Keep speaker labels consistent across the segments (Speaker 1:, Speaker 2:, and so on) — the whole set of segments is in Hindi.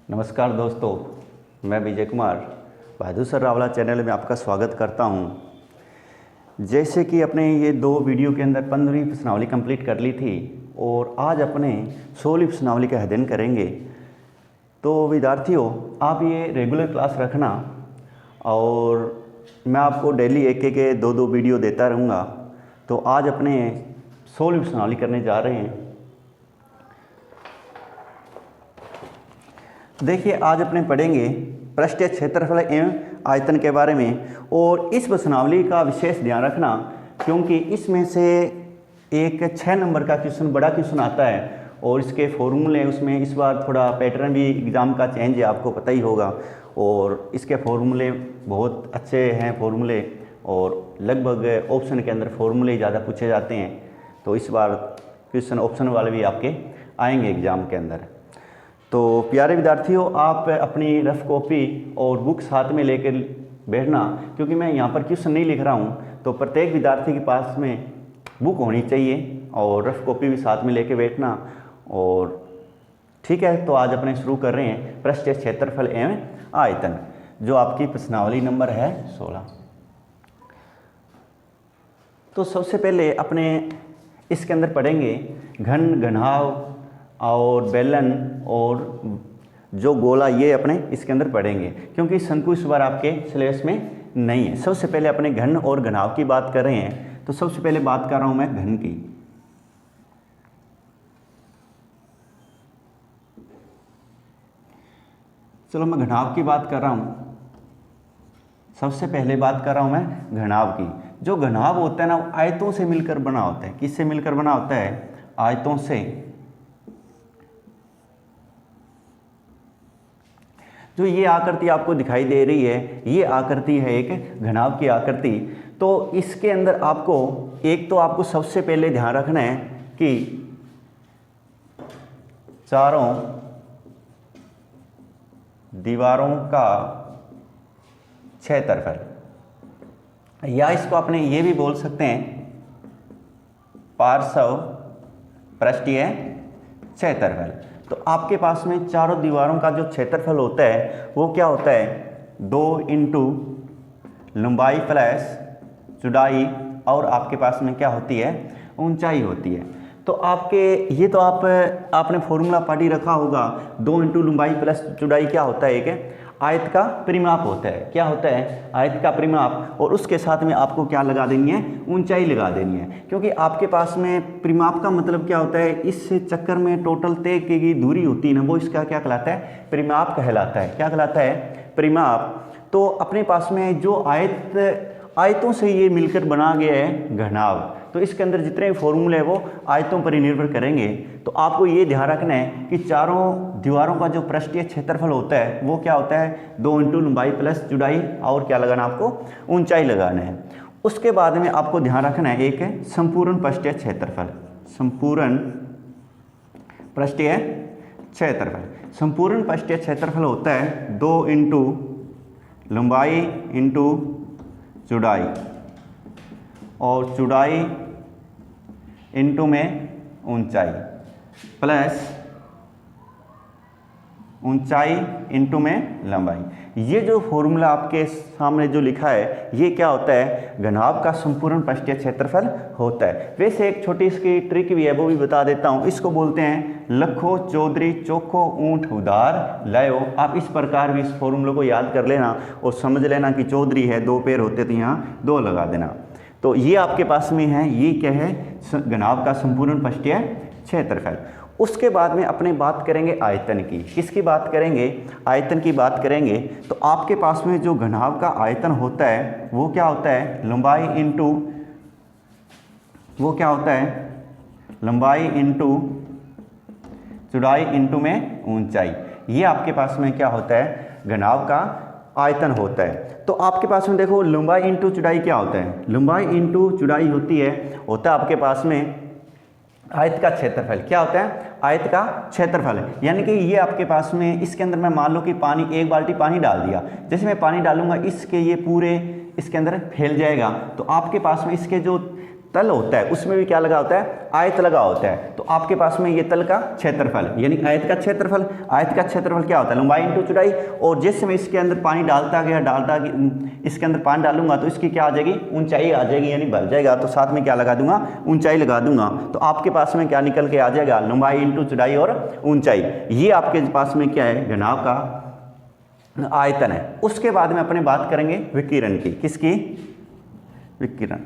Speaker 1: नमस्कार दोस्तों, मैं विजय कुमार बहादुर सर रावला चैनल में आपका स्वागत करता हूं। जैसे कि अपने ये 2 वीडियो के अंदर 15वीं प्रश्नावली कंप्लीट कर ली थी और आज अपने 16वीं प्रश्नावली का अध्ययन करेंगे। तो विद्यार्थियों, आप ये रेगुलर क्लास रखना और मैं आपको डेली एक 2 वीडियो देता रहूँगा। तो आज अपने 16वीं प्रश्नावली करने जा रहे हैं। देखिए, आज अपने पढ़ेंगे पृष्ठीय क्षेत्रफल एवं आयतन के बारे में। और इस प्रश्नावली का विशेष ध्यान रखना, क्योंकि इसमें से एक 6 नंबर का क्वेश्चन, बड़ा क्वेश्चन आता है और इसके फॉर्मूले उसमें इस बार थोड़ा पैटर्न भी एग्ज़ाम का चेंज है, आपको पता ही होगा। और इसके फॉर्मूले बहुत अच्छे हैं फॉर्मूले, और लगभग ऑप्शन के अंदर फॉर्मूले ज़्यादा पूछे जाते हैं। तो इस बार क्वेश्चन ऑप्शन वाले भी आपके आएंगे एग्ज़ाम के अंदर। तो प्यारे विद्यार्थियों, आप अपनी रफ कॉपी और बुक साथ में लेकर बैठना, क्योंकि मैं यहाँ पर क्वेश्चन नहीं लिख रहा हूँ। तो प्रत्येक विद्यार्थी के पास में बुक होनी चाहिए और रफ कॉपी भी साथ में लेकर बैठना। और ठीक है, तो आज अपने शुरू कर रहे हैं पृष्ठीय क्षेत्रफल एवं आयतन, जो आपकी प्रश्नावली नंबर है 16। तो सबसे पहले अपने इसके अंदर पढ़ेंगे घन, घनाभ और बेलन और जो गोला, ये अपने इसके अंदर पढ़ेंगे, क्योंकि शंकु इस बार आपके सिलेबस में नहीं है। सबसे पहले अपने घन और घनाभ की बात कर रहे हैं। तो सबसे पहले बात कर रहा हूं मैं घन की। चलो, मैं घनाभ की बात कर रहा हूं। सबसे पहले बात कर रहा हूं मैं घनाभ की। जो घनाभ होता है ना, वो आयतों से मिलकर बना होता है। किससे मिलकर बना होता है? आयतों से। जो ये आकृति आपको दिखाई दे रही है, ये आकृति है एक घनाभ की आकृति। तो इसके अंदर आपको एक तो आपको सबसे पहले ध्यान रखना है कि चारों दीवारों का क्षेत्रफल, या इसको अपने ये भी बोल सकते हैं पार्श्व पृष्ठीय क्षेत्रफल। तो आपके पास में चारों दीवारों का जो क्षेत्रफल होता है वो क्या होता है? 2 इंटू लंबाई प्लस चौड़ाई, और आपके पास में क्या होती है? ऊंचाई होती है। तो आपके ये तो आपने फॉर्मूला पढ़ ही रखा होगा। 2 इंटू लंबाई प्लस चौड़ाई क्या होता है? एक आयत का परिमाप होता है। क्या होता है? आयत का परिमाप। और उसके साथ में आपको क्या लगा देनी है? ऊंचाई लगा देनी है, क्योंकि आपके पास में परिमाप का मतलब क्या होता है? इस चक्कर में टोटल तय की गई दूरी होती है ना, वो इसका क्या कहलाता है? परिमाप कहलाता है। क्या कहलाता है? परिमाप। तो अपने पास में जो आयतों से ये मिलकर बना गया है घनाभ, तो इसके अंदर जितने फॉर्मूले हैं वो आयतों पर ही निर्भर करेंगे। तो आपको ये ध्यान रखना है कि चारों दीवारों का जो पृष्ठीय क्षेत्रफल होता है वो क्या होता है? 2 इंटू लंबाई प्लस चौड़ाई, और क्या लगाना आपको? ऊंचाई लगाना है। उसके बाद में आपको ध्यान रखना है एक है संपूर्ण पृष्ठीय क्षेत्रफल। संपूर्ण पृष्ठीय क्षेत्रफल। संपूर्ण पृष्ठीय क्षेत्रफल होता है 2 इंटू लंबाई इंटू चौड़ाई, और चौड़ाई इंटू में ऊंचाई, प्लस ऊंचाई इंटू में लंबाई। ये जो फॉर्मूला आपके सामने जो लिखा है, ये क्या होता है? घनाभ का संपूर्ण पृष्ठीय क्षेत्रफल होता है। वैसे एक छोटी इसकी ट्रिक भी है, वो भी बता देता हूँ। इसको बोलते हैं लखो चौधरी चोखो ऊंट उधार लयो। आप इस प्रकार भी इस फॉर्मूले को याद कर लेना और समझ लेना कि चौधरी है, 2 पैर होते तो यहाँ 2 लगा देना। तो ये आपके पास में है, ये क्या है? घनाभ का संपूर्ण पृष्ठीय क्षेत्रफल। उसके बाद में अपने बात करेंगे आयतन की। किसकी बात करेंगे? आयतन की बात करेंगे। तो आपके पास में जो घनाभ का आयतन होता है वो क्या होता है? लंबाई इंटू, वो क्या होता है? लंबाई इंटू चौड़ाई इंटू में ऊंचाई। ये आपके पास में क्या होता है? घनाभ का आयतन होता है। तो आपके पास में देखो, लंबाई इंटू चौड़ाई क्या होता है? लंबाई इंटू चौड़ाई होती है आपके पास में आयत का क्षेत्रफल। क्या होता है? आयत का क्षेत्रफल। यानी कि ये आपके पास में, इसके अंदर मैं मान लो कि पानी, 1 बाल्टी पानी डाल दिया। जैसे मैं पानी डालूंगा, इसके ये पूरे इसके अंदर फैल जाएगा। तो आपके पास में इसके जो तल होता है उसमें भी क्या लगा होता है, आयत लगा होता है। तो आपके पास में ये तल का क्षेत्रफल यानी आयत का क्षेत्रफल, आयत का क्षेत्रफल क्या होता है, लंबाई इंटू चौड़ाई। और जैसे मैं इसके अंदर पानी डालता गया इसके अंदर पानी डालूंगा तो इसकी क्या आ जाएगी, ऊंचाई आ जाएगी यानी भर जाएगा। तो साथ में क्या लगा दूंगा, ऊंचाई लगा दूंगा। तो आपके पास में क्या निकल के आ जाएगा, लंबाई इंटू चौड़ाई और ऊंचाई। ये आपके पास में क्या है, घनाभ का आयतन है। उसके बाद में अपने बात करेंगे विकिरण की। किसकी, विकिरण।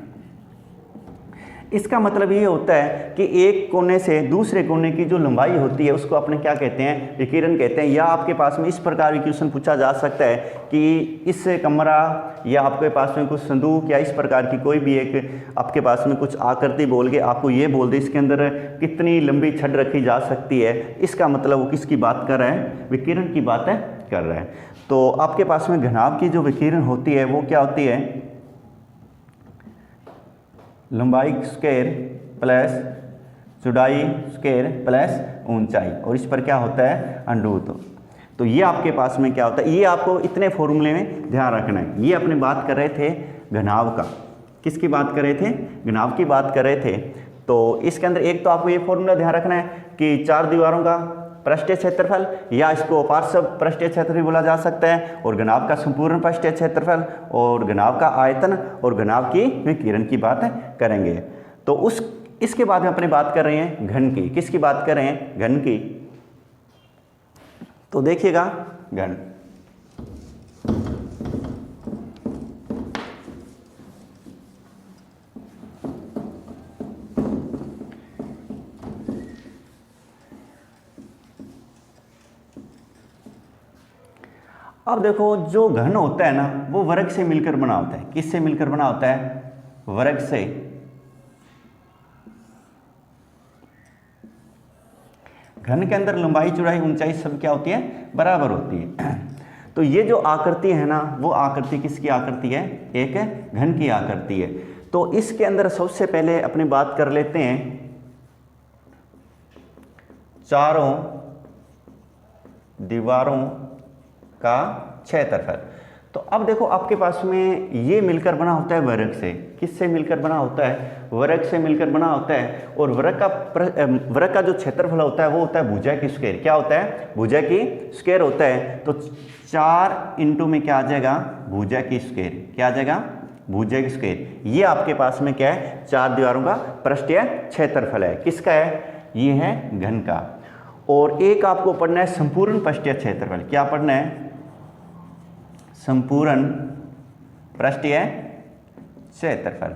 Speaker 1: इसका मतलब ये होता है कि एक कोने से दूसरे कोने की जो लंबाई होती है उसको अपने क्या कहते हैं, विकिरण कहते हैं। या आपके पास में इस प्रकार भी क्वेश्चन पूछा जा सकता है कि इस कमरा या आपके पास में कुछ संदूक या इस प्रकार की कोई भी एक आपके पास में कुछ आकृति बोल के आपको ये बोल दे इसके अंदर कितनी लंबी छड़ रखी जा सकती है, इसका मतलब वो किसकी बात कर रहा है, विकिरण की बात है कर रहा है। तो आपके पास में घनाभ की जो विकिरण होती है वो क्या होती है, लंबाई स्क्वायर प्लस चौड़ाई स्क्वायर प्लस ऊंचाई, और इस पर क्या होता है, अंडूत। तो ये आपके पास में क्या होता है, ये आपको इतने फॉर्मूले में ध्यान रखना है। ये अपने बात कर रहे थे घनाभ का, किसकी बात कर रहे थे, घनाभ की बात कर रहे थे। तो इसके अंदर एक तो आपको ये फॉर्मूला ध्यान रखना है कि चार दीवारों का पृष्ठीय क्षेत्रफल या इसको पार्श्व पृष्ठीय क्षेत्र भी बोला जा सकता है, और घनाभ का संपूर्ण पृष्ठीय क्षेत्रफल और घनाभ का आयतन और घनाभ की विकिरण की बात करेंगे। तो इसके बाद में अपने बात कर रहे हैं घन की। किसकी बात कर रहे हैं, घन की। तो देखिएगा घन, अब देखो जो घन होता है ना वो वर्ग से मिलकर बना होता है। किससे मिलकर बना होता है, वर्ग से। घन के अंदर लंबाई चौड़ाई ऊंचाई सब क्या होती है, बराबर होती है। तो ये जो आकृति है ना वो आकृति किसकी आकृति है, एक घन की आकृति है। तो इसके अंदर सबसे पहले अपनी बात कर लेते हैं चारों दीवारों का क्षेत्रफल। तो अब देखो आपके पास में ये मिलकर बना होता है वर्ग से। किससे मिलकर बना होता है, वर्ग से मिलकर बना होता है। और वर्ग का जो क्षेत्रफल होता है वो होता है भुजा की स्क्वायर। क्या होता है, भुजा की स्क्वायर होता है। तो 4 इंटू में क्या आ जाएगा, भुजा की स्क्वायर। क्या आ जाएगा, भुजा की स्क्वायर। ये आपके पास में क्या है, चार दीवारों का पृष्ठीय क्षेत्रफल है। किसका है, ये है घन का। और एक आपको पढ़ना है संपूर्ण पृष्ठीय क्षेत्रफल। क्या पढ़ना है, संपूर्ण पृष्ठीय क्षेत्रफल।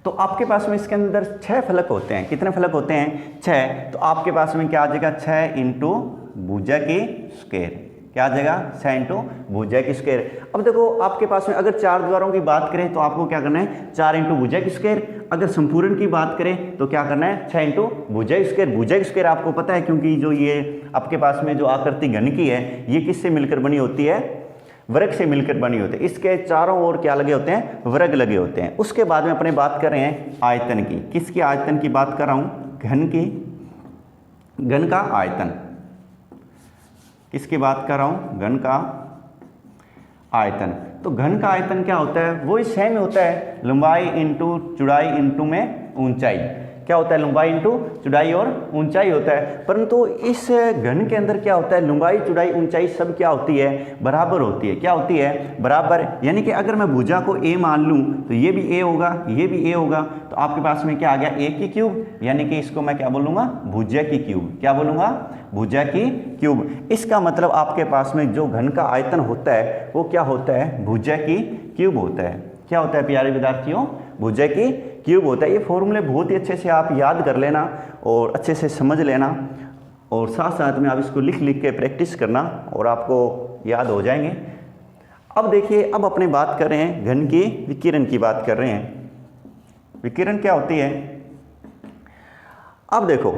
Speaker 1: तो आपके पास में इसके अंदर 6 फलक होते हैं। कितने फलक होते हैं, 6। तो आपके पास में क्या आ जाएगा, 6 इंटू भुजा की स्क्वायर। क्या आ जाएगा, 6 इंटू भुजा की स्क्वायर। अब देखो आपके पास में अगर चार दीवारों की बात करें तो आपको क्या करना है, 4 इंटू भुजा की स्क्वायर। अगर संपूर्ण की बात करें तो क्या करना है, 6 इंटू भुजा की स्क्वायर। भुजा की स्क्वायर आपको पता है क्योंकि जो ये आपके पास में जो आकृति घन की है ये किससे मिलकर बनी होती है, वर्ग से मिलकर बनी होती है। इसके चारों ओर क्या लगे होते हैं, वर्ग लगे होते हैं। उसके बाद में अपने बात कर रहे हैं आयतन की। किसकी आयतन की बात कर रहा हूं, घन की। घन का आयतन, किसकी बात कर रहा हूं, घन का आयतन। तो घन का आयतन क्या होता है, वही सेम होता है, लंबाई इंटू चौड़ाई इंटू में ऊंचाई। क्या होता है, लंबाई इंटू चौड़ाई और ऊंचाई होता है। परंतु इस घन के अंदर क्या होता है, लंबाई चौड़ाई ऊंचाई सब क्या होती है, बराबर होती है। क्या होती है, बराबर। यानी कि अगर मैं भुजा को a मान लूं तो ये भी a होगा, ये भी a होगा। तो आपके पास में क्या आ गया, a की क्यूब। यानी कि इसको मैं क्या बोलूंगा, भुजा की क्यूब। क्या बोलूंगा, भुजा की क्यूब। इसका मतलब आपके पास में जो घन का आयतन होता है वो क्या होता है, भुजा की क्यूब होता है। क्या होता है प्यारे विद्यार्थियों, भुजा की क्यूब होता है। ये फॉर्मूले बहुत ही अच्छे से आप याद कर लेना और अच्छे से समझ लेना, और साथ साथ में आप इसको लिख लिख के प्रैक्टिस करना और आपको याद हो जाएंगे। अब देखिए, अब अपने बात कर रहे हैं घन की विकिरण की बात कर रहे हैं। विकिरण क्या होती है, अब देखो,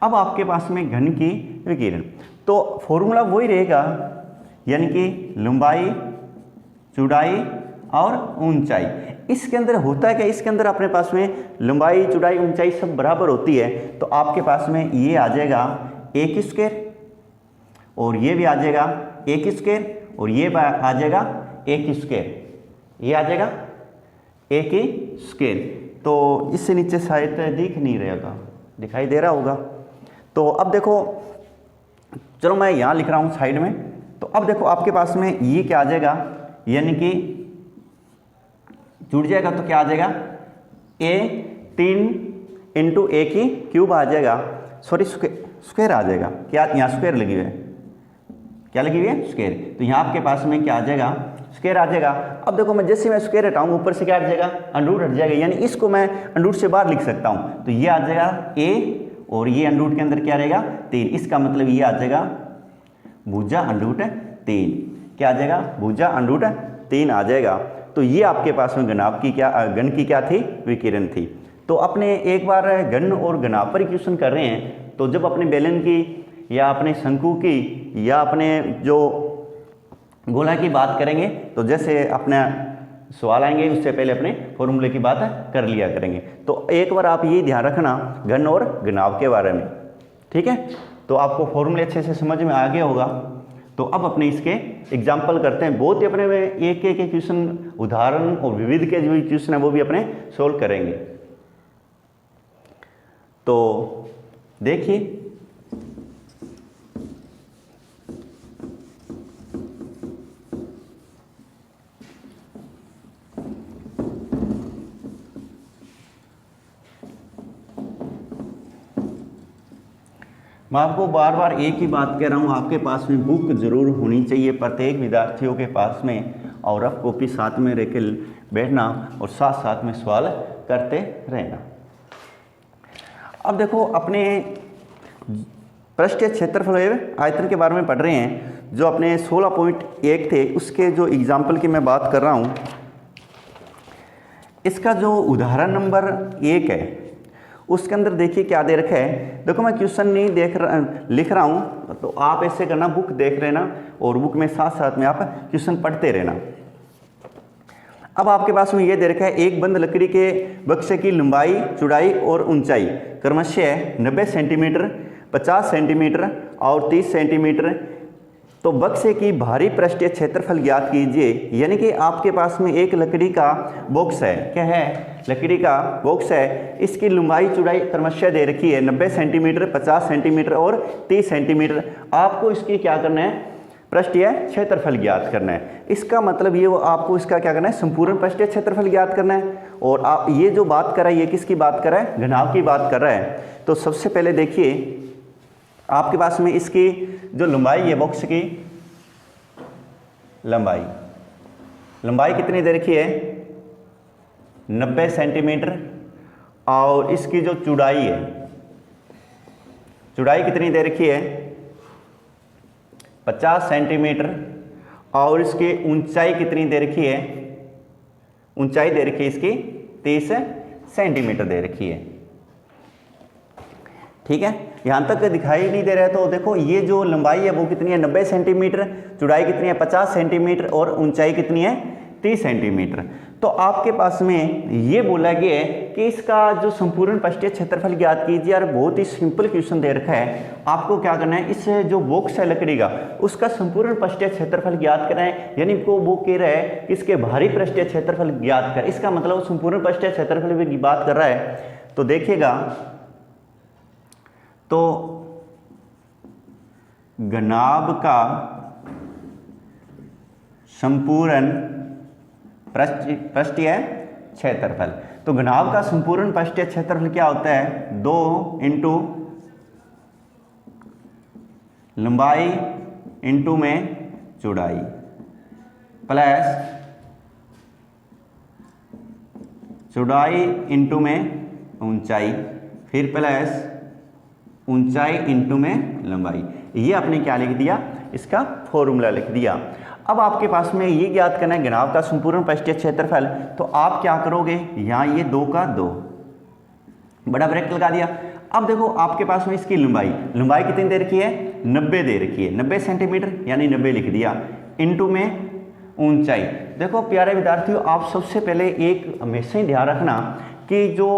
Speaker 1: अब आपके पास में घन की विकिरण तो फॉर्मूला वही रहेगा, यानी कि लंबाई चौड़ाई और ऊंचाई। इसके अंदर होता है क्या, इसके अंदर अपने पास में लंबाई चौड़ाई ऊंचाई सब बराबर होती है। तो आपके पास में ये आ जाएगा a की स्क्वायर, और ये भी आ जाएगा a की स्क्वायर, और ये आ जाएगा a की स्क्वायर। ये आ जाएगा ए की स्क्वायर। तो इससे नीचे शायद दिख नहीं रहा होगा, दिखाई दे रहा होगा। तो अब देखो, चलो मैं यहाँ लिख रहा हूँ साइड में। तो अब देखो आपके पास में ये क्या आ जाएगा, यानी कि जुड़ जाएगा तो क्या आ जाएगा, ए 3 इंटू ए की क्यूब आ जाएगा, सॉरी स्क्वायर आ जाएगा। क्या यहाँ स्क्वायर लगी हुई है, क्या लगी हुई है, स्क्वायर। तो यहाँ आपके पास में क्या आ जाएगा, स्क्वायर आ जाएगा। अब देखो मैं जैसे मैं स्क्वायर हटाऊँ ऊपर से क्या हट जाएगा, अंडरूट हट जाएगा, यानी इसको मैं अंडरूट से बाहर लिख सकता हूँ। तो ये आ जाएगा ए और ये अंडरूट के अंदर क्या रहेगा 3। इसका मतलब ये आ जाएगा भुजा अंडरूट 3। क्या आ जाएगा, भुजा अंडरूट 3 आ जाएगा। तो ये आपके पास में घनाभ की क्या, घन की क्या थी, विकिरण थी। तो अपने एक बार घन और घनाभ पर क्वेश्चन कर रहे हैं, तो जब अपने बेलन की या अपने शंकु की या अपने जो गोला की बात करेंगे, तो जैसे अपने सवाल आएंगे उससे पहले अपने फॉर्मूले की बात कर लिया करेंगे। तो एक बार आप ये ध्यान रखना घन और घनाभ के बारे में, ठीक है। तो आपको फॉर्मूले अच्छे से समझ में आ गया होगा। तो अब अपने इसके एग्जाम्पल करते हैं। बहुत ही अपने में एक क्वेश्चन, उदाहरण और विविध के जो क्वेश्चन है वो भी अपने सोल्व करेंगे। तो देखिए, मैं आपको बार बार एक ही बात कह रहा हूँ, आपके पास में बुक जरूर होनी चाहिए प्रत्येक विद्यार्थियों के पास में, और रफ कॉपी साथ में रख बैठना और साथ साथ में सवाल करते रहना। अब देखो अपने पृष्ठीय क्षेत्रफल आयतन के बारे में पढ़ रहे हैं। जो अपने 16.1 थे उसके जो एग्जाम्पल की मैं बात कर रहा हूँ, इसका जो उदाहरण नंबर 1 है उसके अंदर देखिए क्या दे रखा है। देखो मैं क्वेश्चन नहीं लिख रहा हूँ, तो आप ऐसे करना, बुक देख लेना और बुक में साथ साथ में आप क्वेश्चन पढ़ते रहना। अब आपके पास में ये दे रखा है, एक बंद लकड़ी के बक्से की लंबाई, चौड़ाई और ऊंचाई क्रमशः 90 सेंटीमीटर, 50 सेंटीमीटर और 30 सेंटीमीटर। तो बक्से की भारी पृष्ठीय क्षेत्रफल ज्ञात कीजिए। यानी कि आपके पास में एक लकड़ी का बॉक्स है, क्या है, लकड़ी का बॉक्स है, इसकी लंबाई चौड़ाई क्रमशः दे रखी है 90 सेंटीमीटर, 50 सेंटीमीटर और 30 सेंटीमीटर। आपको इसकी क्या करना है, पृष्ठीय क्षेत्रफल ज्ञात करना है। इसका मतलब ये, वो आपको इसका क्या करना है, संपूर्ण पृष्ठीय क्षेत्रफल ज्ञात करना है। और आप ये जो बात कर रहा है, ये किसकी बात कर रहा है, घनाभ की बात कर रहा है। तो सबसे पहले देखिए आपके पास में इसकी जो लंबाई है, बॉक्स की लंबाई कितनी दे रखी है, 90 सेंटीमीटर, और इसकी जो चौड़ाई है, चौड़ाई कितनी दे रखी है, 50 सेंटीमीटर, और इसकी ऊंचाई कितनी दे रखी है, ऊंचाई दे रखी है इसकी 30 सेंटीमीटर दे रखी है। ठीक है, यहाँ तक दिखाई नहीं दे रहा है। तो देखो ये जो लंबाई है वो कितनी है, 90 सेंटीमीटर, चौड़ाई कितनी है, 50 सेंटीमीटर, और ऊंचाई कितनी है, 30 सेंटीमीटर। तो आपके पास में ये बोला गया है कि इसका जो संपूर्ण पृष्ठीय क्षेत्रफल ज्ञात कीजिए। और बहुत ही सिंपल क्वेश्चन दे रखा है, आपको क्या करना है, इस जो बॉक्स है लकड़ी का, उसका संपूर्ण पृष्ठीय क्षेत्रफल ज्ञात करना है। यानी को वो कह रहा है कि इसके भारी पृष्ठीय क्षेत्रफल ज्ञात कर, इसका मतलब संपूर्ण पृष्ठीय क्षेत्रफल की बात कर रहा है। तो देखिएगा, तो घनाभ का संपूर्ण पृष्ठीय क्षेत्रफल, तो घनाभ का संपूर्ण पृष्ठीय क्षेत्रफल क्या होता है, 2 इंटू लंबाई इंटू में चौड़ाई प्लस चौड़ाई इंटू में ऊंचाई, फिर प्लस ऊंचाई इंटू में लंबाई। ये आपने क्या लिख दिया, इसका फॉर्मूला लिख दिया। अब आपके पास में ये ज्ञात करना है घनाभ का संपूर्ण पृष्ठीय क्षेत्रफल। तो आप क्या करोगे, यहाँ ये 2 का 2 बड़ा ब्रैकेट लगा दिया। अब देखो आपके पास में इसकी लंबाई कितनी दे रखी है, 90 दे रखी है, 90 सेंटीमीटर, यानी 90 लिख दिया, इंटू में ऊंचाई। देखो प्यारे विद्यार्थियों, आप सबसे पहले एक हमेशा ही ध्यान रखना कि जो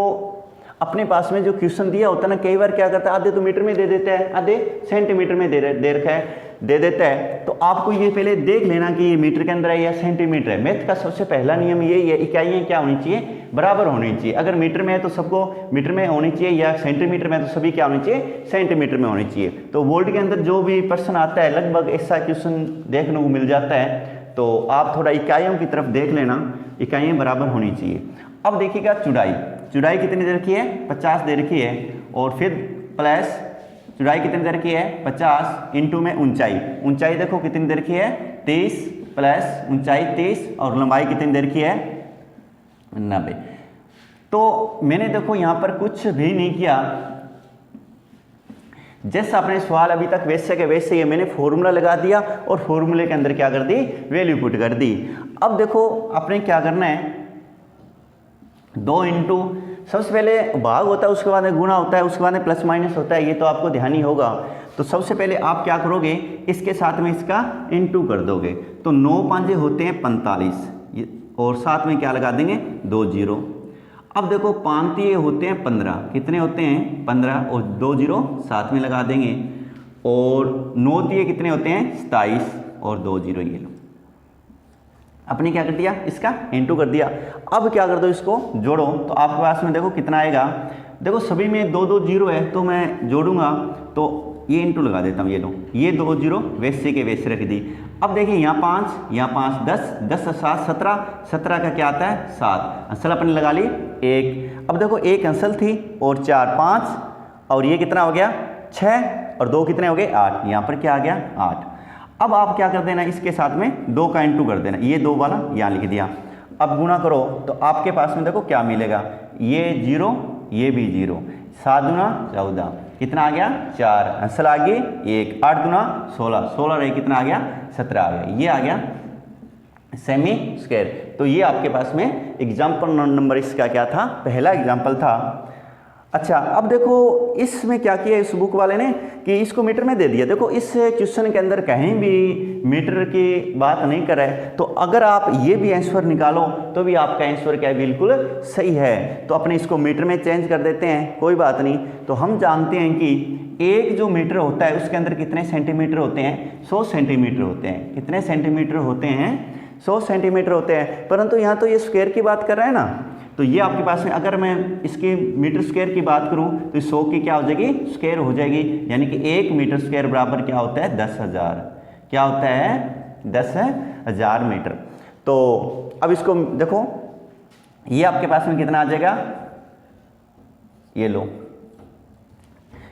Speaker 1: अपने पास में जो क्वेश्चन दिया होता है ना, कई बार क्या करता है, आधे तो मीटर में दे देते हैं, आधे सेंटीमीटर में दे रखा है। दे देता है तो आपको ये पहले देख लेना कि ये मीटर के अंदर है या सेंटीमीटर है। मैथ का सबसे पहला नियम यही है, इकाइयाँ क्या होनी चाहिए, बराबर होनी चाहिए। अगर मीटर में है तो सबको मीटर में होनी चाहिए, या सेंटीमीटर में तो सभी क्या होनी चाहिए, सेंटीमीटर में होनी चाहिए। तो बोर्ड के अंदर जो भी प्रश्न आता है लगभग ऐसा क्वेश्चन देखने को मिल जाता है। तो आप थोड़ा इकाइयों की तरफ देख लेना, इकाइयाँ बराबर होनी चाहिए। अब देखिएगा चौड़ाई, चौड़ाई कितनी दे रखी है, 50 दे रखी है, और फिर प्लस चौड़ाई कितनी दे रखी है 50 इंटू में ऊंचाई, ऊंचाई देखो कितनी दे रखी है 30 प्लस ऊंचाई 30 और लंबाई कितनी दे रखी है 90। तो मैंने देखो यहाँ पर कुछ भी नहीं किया, जैसा आपने सवाल अभी तक वैसे के वैसे ही मैंने फॉर्मूला लगा दिया और फॉर्मूले के अंदर क्या कर दी, वैल्यू पुट कर दी। अब देखो आपने क्या करना है, 2 इंटू सबसे पहले भाग होता है, उसके बाद में गुणा होता है, उसके बाद में प्लस माइनस होता है, ये तो आपको ध्यान ही होगा। तो सबसे पहले आप क्या करोगे, इसके साथ में इसका इंटू कर दोगे, तो 9 पांजे होते हैं 45 और साथ में क्या लगा देंगे 2 जीरो। अब देखो 5 तिये होते हैं 15, कितने होते हैं 15 और 2 जीरो साथ में लगा देंगे, और 9 तिये कितने होते हैं 27 और 2 जीरो, ये लो आपने क्या कर दिया, इसका इंटू कर दिया। अब क्या कर दो, इसको जोड़ो, तो आपके पास में देखो कितना आएगा, देखो सभी में 2 2 जीरो है तो मैं जोड़ूंगा तो ये इंटू लगा देता हूँ, ये लो ये 2 जीरो वैसे के वैसे रख दी। अब देखिए यहाँ 5 यहाँ 5 10 10 7 17, 17 का क्या आता है 7, अंसल अपने लगा ली 1। अब देखो एक अंसल थी और 4 5 और ये कितना हो गया 6 और 2 कितने हो गए 8, यहाँ पर क्या आ गया 8। अब आप क्या कर देना, इसके साथ में 2 का इंटू कर देना, ये 2 वाला यहाँ लिख दिया। अब गुणा करो तो आपके पास में देखो क्या मिलेगा, ये 0 ये भी 0, 7 दूना 14 कितना आ गया 4, अंसल आ गई 1, 8 दूना 16, 16 रहे कितना आ गया 17 आ गया, ये आ गया सेमी स्क्वायर। तो ये आपके पास में एग्जाम्पल नंबर इसका क्या था, पहला एग्जाम्पल था। अच्छा अब देखो इसमें क्या किया इस बुक वाले ने कि इसको मीटर में दे दिया। देखो इस क्वेश्चन के अंदर कहीं भी मीटर की बात नहीं करे, तो अगर आप ये भी आंसर निकालो तो भी आपका आंसर क्या है, बिल्कुल सही है। तो अपने इसको मीटर में चेंज कर देते हैं, कोई बात नहीं। तो हम जानते हैं कि एक जो मीटर होता है उसके अंदर कितने सेंटीमीटर होते हैं, 100 सेंटीमीटर होते हैं। कितने सेंटीमीटर होते हैं, 100 सेंटीमीटर होते हैं। परंतु यहाँ तो ये स्क्वायर की बात कर रहा है ना, तो ये आपके पास में अगर मैं इसकी मीटर स्क्वायर की बात करूं तो 100 की क्या हो जाएगी स्क्वायर हो जाएगी, यानी कि 1 मीटर स्क्वायर बराबर क्या होता है 10,000, क्या होता है 10,000 मीटर। तो अब इसको देखो ये आपके पास में कितना आ जाएगा, ये लो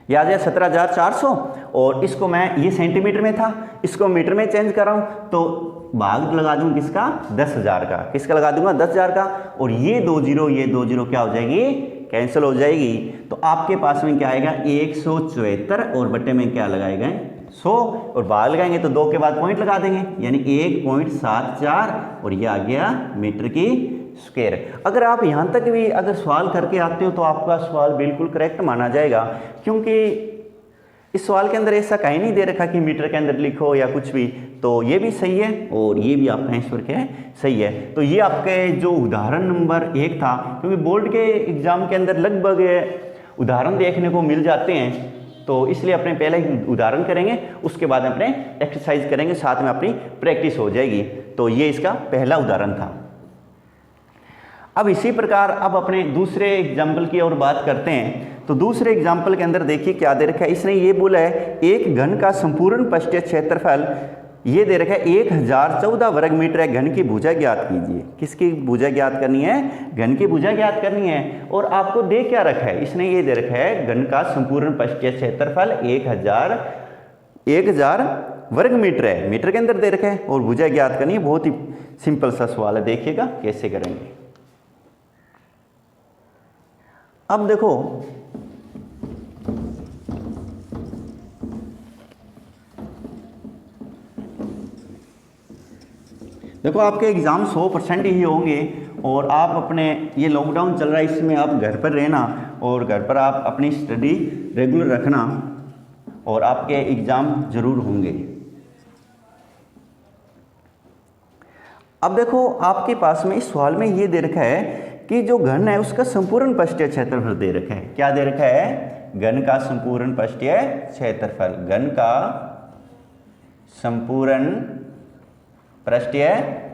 Speaker 1: ये आ जाए 17,400, और इसको मैं ये सेंटीमीटर में था इसको मीटर में चेंज कर रहा हूं तो भाग लगा दूं किसका 10,000 का, किसका लगा दूंगा 10,000 का, और ये 2 जीरो ये 2 जीरो क्या हो जाएगी कैंसिल हो जाएगी। तो आपके पास में क्या आएगा 174 और बट्टे में क्या लगाएगा 100, और भाग लगाएंगे तो 2 के बाद पॉइंट लगा देंगे यानी 1.74, और ये आ गया मीटर की स्क्वायर। अगर आप यहाँ तक भी अगर सवाल करके आते हो तो आपका सवाल बिल्कुल करेक्ट माना जाएगा, क्योंकि इस सवाल के अंदर ऐसा कहीं नहीं दे रखा कि मीटर के अंदर लिखो या कुछ भी। तो ये भी सही है और ये भी आपका आंसर क्या है सही है। तो ये आपके जो उदाहरण नंबर 1 था, क्योंकि बोर्ड के एग्जाम के अंदर लगभग उदाहरण देखने को मिल जाते हैं, तो इसलिए अपने पहले उदाहरण करेंगे उसके बाद अपने एक्सरसाइज करेंगे, साथ में अपनी प्रैक्टिस हो जाएगी। तो ये इसका पहला उदाहरण था। अब इसी प्रकार अब अपने दूसरे एग्जाम्पल की और बात करते हैं। तो दूसरे एग्जाम्पल के अंदर देखिए क्या दे रखा है, इसने ये बोला है एक घन का संपूर्ण पृष्ठीय क्षेत्रफल ये दे रखा है 1014 वर्ग मीटर है, घन की भुजा ज्ञात कीजिए। किसकी भुजा ज्ञात करनी है, घन की भुजा ज्ञात करनी है। और आपको दे क्या रखा है, इसने ये दे रखा है घन का संपूर्ण पृष्ठीय क्षेत्रफल 1000 वर्ग मीटर है, मीटर के अंदर दे रखा है, और भुजा ज्ञात करनी है। बहुत ही सिंपल सा सवाल है, देखिएगा कैसे करेंगे। अब देखो आपके एग्ज़ाम 100% ही होंगे, और आप अपने ये लॉकडाउन चल रहा है इसमें आप घर पर रहना और घर पर आप अपनी स्टडी रेगुलर रखना, और आपके एग्ज़ाम ज़रूर होंगे। अब देखो आपके पास में इस सवाल में ये दे रखा है कि जो घन है उसका संपूर्ण पृष्ठीय क्षेत्रफल दे रखा है। क्या दे रखा है, घन का संपूर्ण पृष्ठीय क्षेत्रफल, घन का संपूर्ण पृष्ठीय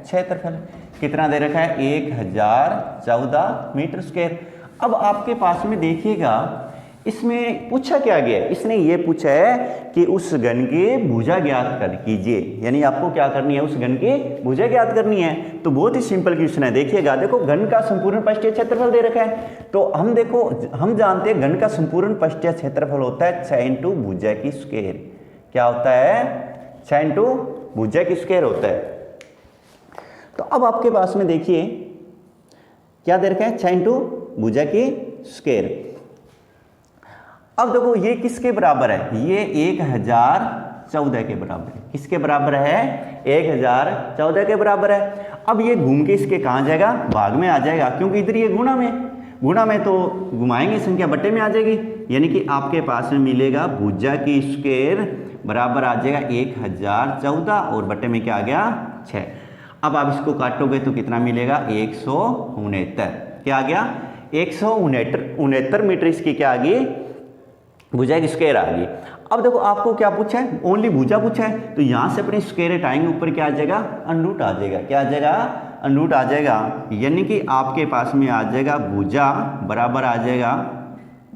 Speaker 1: क्षेत्रफल कितना दे रखा है 1014 मीटर स्क्वायर। अब आपके पास में देखिएगा इसमें पूछा क्या गया है, इसने ये पूछा है कि उस घन की भुजा ज्ञात कर कीजिए, यानी आपको क्या करनी है, उस घन की भुजा ज्ञात करनी है। तो बहुत ही सिंपल क्वेश्चन है। देखिएगा, देखो घन का संपूर्ण पृष्ठीय क्षेत्रफल दे रखा है, तो हम देखो हम जानते हैं घन का संपूर्ण पृष्ठीय क्षेत्रफल होता है 6 इंटू भुजा की स्क्वायर। क्या होता है 6 इंटू भुजा की स्क्वायर होता है। तो अब आपके पास में देखिए क्या दे रखा है 6 इंटू भुजा की स्क्वायर। अब देखो ये किसके बराबर है, ये 1014 के बराबर है। किसके बराबर है 1014 के बराबर है। अब ये घूम के इसके कहाँ जाएगा, भाग में आ जाएगा, क्योंकि इधर ये गुणा में तो घुमाएंगे संख्या बट्टे में आ जाएगी, यानी कि आपके पास में मिलेगा भुजा की स्क्वायर बराबर आ जाएगा 1014 और बट्टे में क्या आ गया 6। अब आप इसको काटोगे तो कितना मिलेगा 169। क्या आ गया 169 मीटर इसकी क्या आ गई भुजा की स्क्वायर आ गई। अब देखो आपको क्या पूछा है, ओनली भुजा पूछा है, तो यहाँ से अपने स्क्वायर हटाएंगे, ऊपर क्या आ जाएगा अंडरूट आ जाएगा। क्या आ जाएगा अंडरूट आ जाएगा, यानी कि आपके पास में आ जाएगा भुजा बराबर आ जाएगा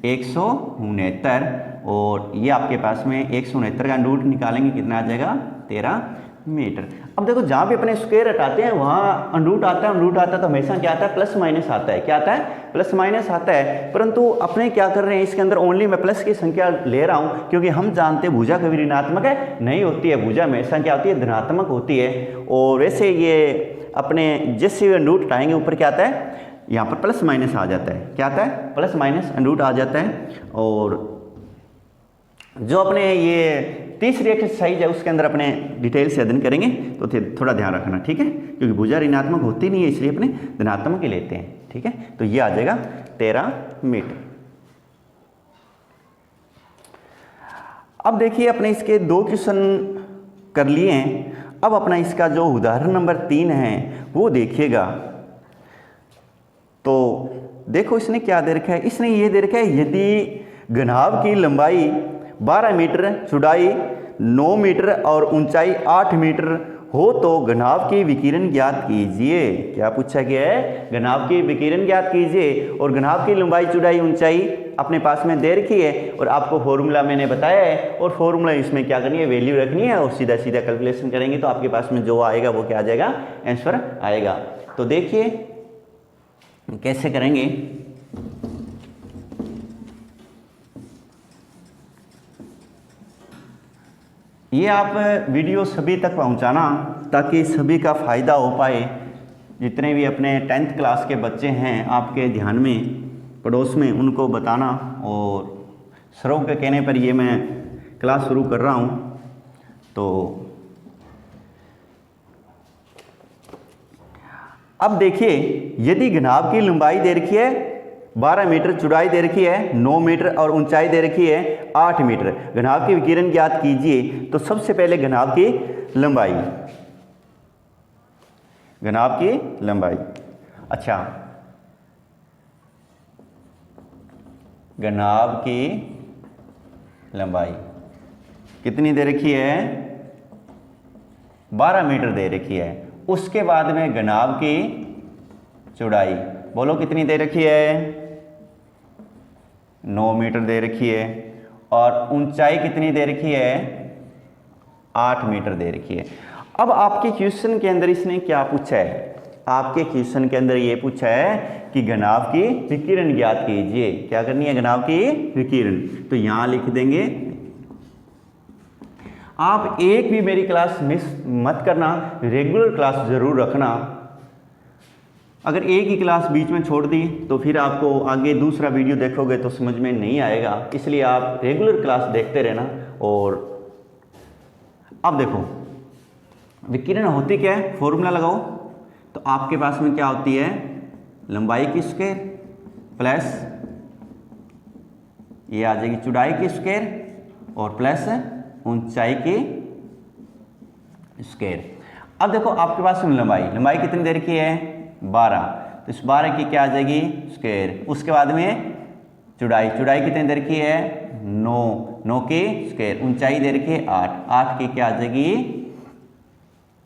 Speaker 1: 169 और ये आपके पास में 169 का अंडरूट निकालेंगे कितना आ जाएगा 13 मीटर। अब देखो जहाँ भी अपने स्क्वायर हटाते हैं वहाँ अंडरूट आता है तो हमेशा क्या आता है प्लस माइनस आता है। क्या आता है प्लस माइनस आता है, परंतु अपने क्या कर रहे हैं इसके अंदर ओनली मैं प्लस की संख्या ले रहा हूँ, क्योंकि हम जानते हैं भुजा कभी ऋणात्मक है नहीं होती है, भुजा हमेशा क्या होती है धनात्मक होती है। और वैसे ये अपने जैसे अंडरूट हटाएंगे ऊपर क्या आता है यहाँ पर प्लस माइनस आ जाता है। क्या आता है प्लस माइनस अंडरूट आ जाता है। और जो अपने ये तीसरी एक्सरसाइज है उसके अंदर अपने डिटेल से अध्ययन करेंगे, तो थोड़ा ध्यान रखना, ठीक है, क्योंकि भुजा ऋणात्मक होती नहीं है इसलिए अपने धनात्मक ही लेते हैं, ठीक है। तो ये आ जाएगा 13 मीटर। अब देखिए अपने इसके 2 क्वेश्चन कर लिए हैं। अब अपना इसका जो उदाहरण नंबर 3 है वो देखिएगा। तो देखो इसने क्या दे रखा है, इसने ये दे रखा है यदि घनाभ की लंबाई 12 मीटर, चौड़ाई 9 मीटर और ऊंचाई 8 मीटर हो तो घनाभ की विकिरण ज्ञात कीजिए। क्या पूछा गया है, घनाभ की विकिरण ज्ञात कीजिए। और घनाभ की लंबाई, चौड़ाई, ऊंचाई अपने पास में दे रखी है और आपको फॉर्मूला मैंने बताया है, और फॉर्मूला इसमें क्या करनी है वैल्यू रखनी है और सीधा सीधा कैलकुलेशन करेंगे तो आपके पास में जो आएगा वो क्या आ जाएगा आंसर आएगा। तो देखिए कैसे करेंगे। ये आप वीडियो सभी तक पहुंचाना ताकि सभी का फ़ायदा हो पाए। जितने भी अपने 10th क्लास के बच्चे हैं आपके ध्यान में पड़ोस में उनको बताना, और सरों के कहने पर ये मैं क्लास शुरू कर रहा हूँ। तो अब देखिए यदि घनाभ की लंबाई दे रखी है 12 मीटर, चौड़ाई दे रखी है 9 मीटर और ऊंचाई दे रखी है 8 मीटर, घनाभ की विकिरण ज्ञात कीजिए। तो सबसे पहले घनाभ की लंबाई, घनाभ की लंबाई, अच्छा घनाभ की लंबाई कितनी दे रखी है 12 मीटर दे रखी है। उसके बाद में घनाभ की चौड़ाई बोलो कितनी दे रखी है 9 मीटर दे रखी है, और ऊंचाई कितनी दे रखी है 8 मीटर दे रखी है। अब आपके क्वेश्चन के अंदर इसने क्या पूछा है, आपके क्वेश्चन के अंदर ये पूछा है कि घनाभ की विकिरण ज्ञात कीजिए। क्या करनी है घनाभ की विकिरण, तो यहां लिख देंगे। आप एक भी मेरी क्लास मिस मत करना, रेगुलर क्लास जरूर रखना। अगर एक ही क्लास बीच में छोड़ दी तो फिर आपको आगे दूसरा वीडियो देखोगे तो समझ में नहीं आएगा, इसलिए आप रेगुलर क्लास देखते रहना। और अब देखो विकिरण होती क्या है, फॉर्मूला लगाओ। तो आपके पास में क्या होती है लंबाई की स्क्वायर प्लस ये आ जाएगी चौड़ाई की स्क्वायर और प्लस ऊंचाई की स्क्वायर। अब देखो आपके पास में लंबाई कितनी दे रखी है 12, तो इस 12 की क्या आ जाएगी स्क्वायर। उसके बाद में चौड़ाई कितने दे रखी है 9 की स्क्वायर, ऊंचाई दे रखी है 8 की क्या आ जाएगी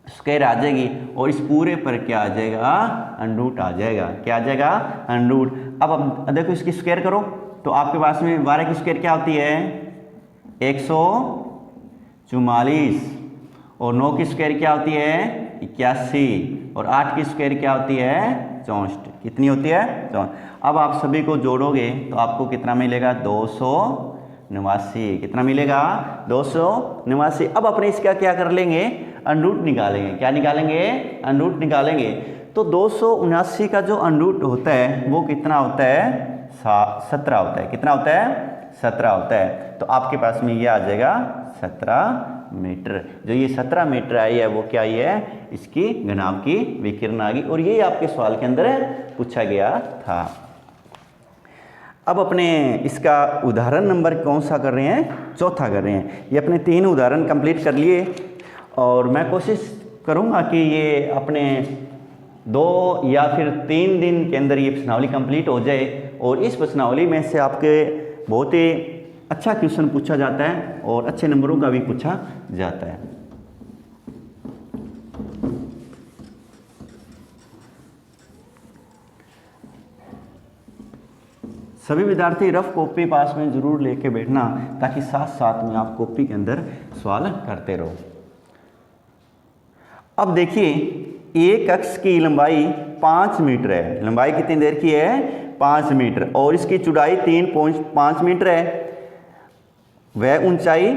Speaker 1: स्क्वायर आ जाएगी, और इस पूरे पर क्या आ जाएगा अंडरूट आ जाएगा, क्या आ जाएगा अंडरूट। अब देखो इसकी स्क्वायर करो तो आपके पास में 12 की स्क्वायर क्या होती है 144, और 9 की स्क्वायर क्या होती है 81, और 8 की स्क्वायर क्या होती है 64। कितनी होती है 64। अब आप सभी को जोड़ोगे तो आपको कितना मिलेगा 289। कितना मिलेगा 289। अब अपने इसका क्या कर लेंगे अंडरूट निकालेंगे। क्या निकालेंगे अंडरूट निकालेंगे। तो 279 का जो अंडरूट होता है वो कितना होता है 17 होता है। कितना होता है 17 होता है। तो आपके पास में ये आ जाएगा 17 मीटर। जो ये 17 मीटर आई है वो क्या आई है इसकी घनाभ की विकिरण आ गई, और ये आपके सवाल के अंदर पूछा गया था। अब अपने इसका उदाहरण नंबर कौन सा कर रहे हैं चौथा कर रहे हैं। ये अपने 3 उदाहरण कंप्लीट कर लिए, और मैं कोशिश करूँगा कि ये अपने 2 या फिर 3 दिन के अंदर ये प्रश्नावली कंप्लीट हो जाए, और इस प्रश्नावली में से आपके बहुत ही अच्छा क्वेश्चन पूछा जाता है और अच्छे नंबरों का भी पूछा जाता है। सभी विद्यार्थी रफ कॉपी पास में जरूर लेके बैठना, ताकि साथ साथ में आप कॉपी के अंदर सवाल करते रहो। अब देखिए एक अक्ष की लंबाई 5 मीटर है। लंबाई कितनी देर की है 5 मीटर, और इसकी चौड़ाई 3.5 मीटर है, वह ऊंचाई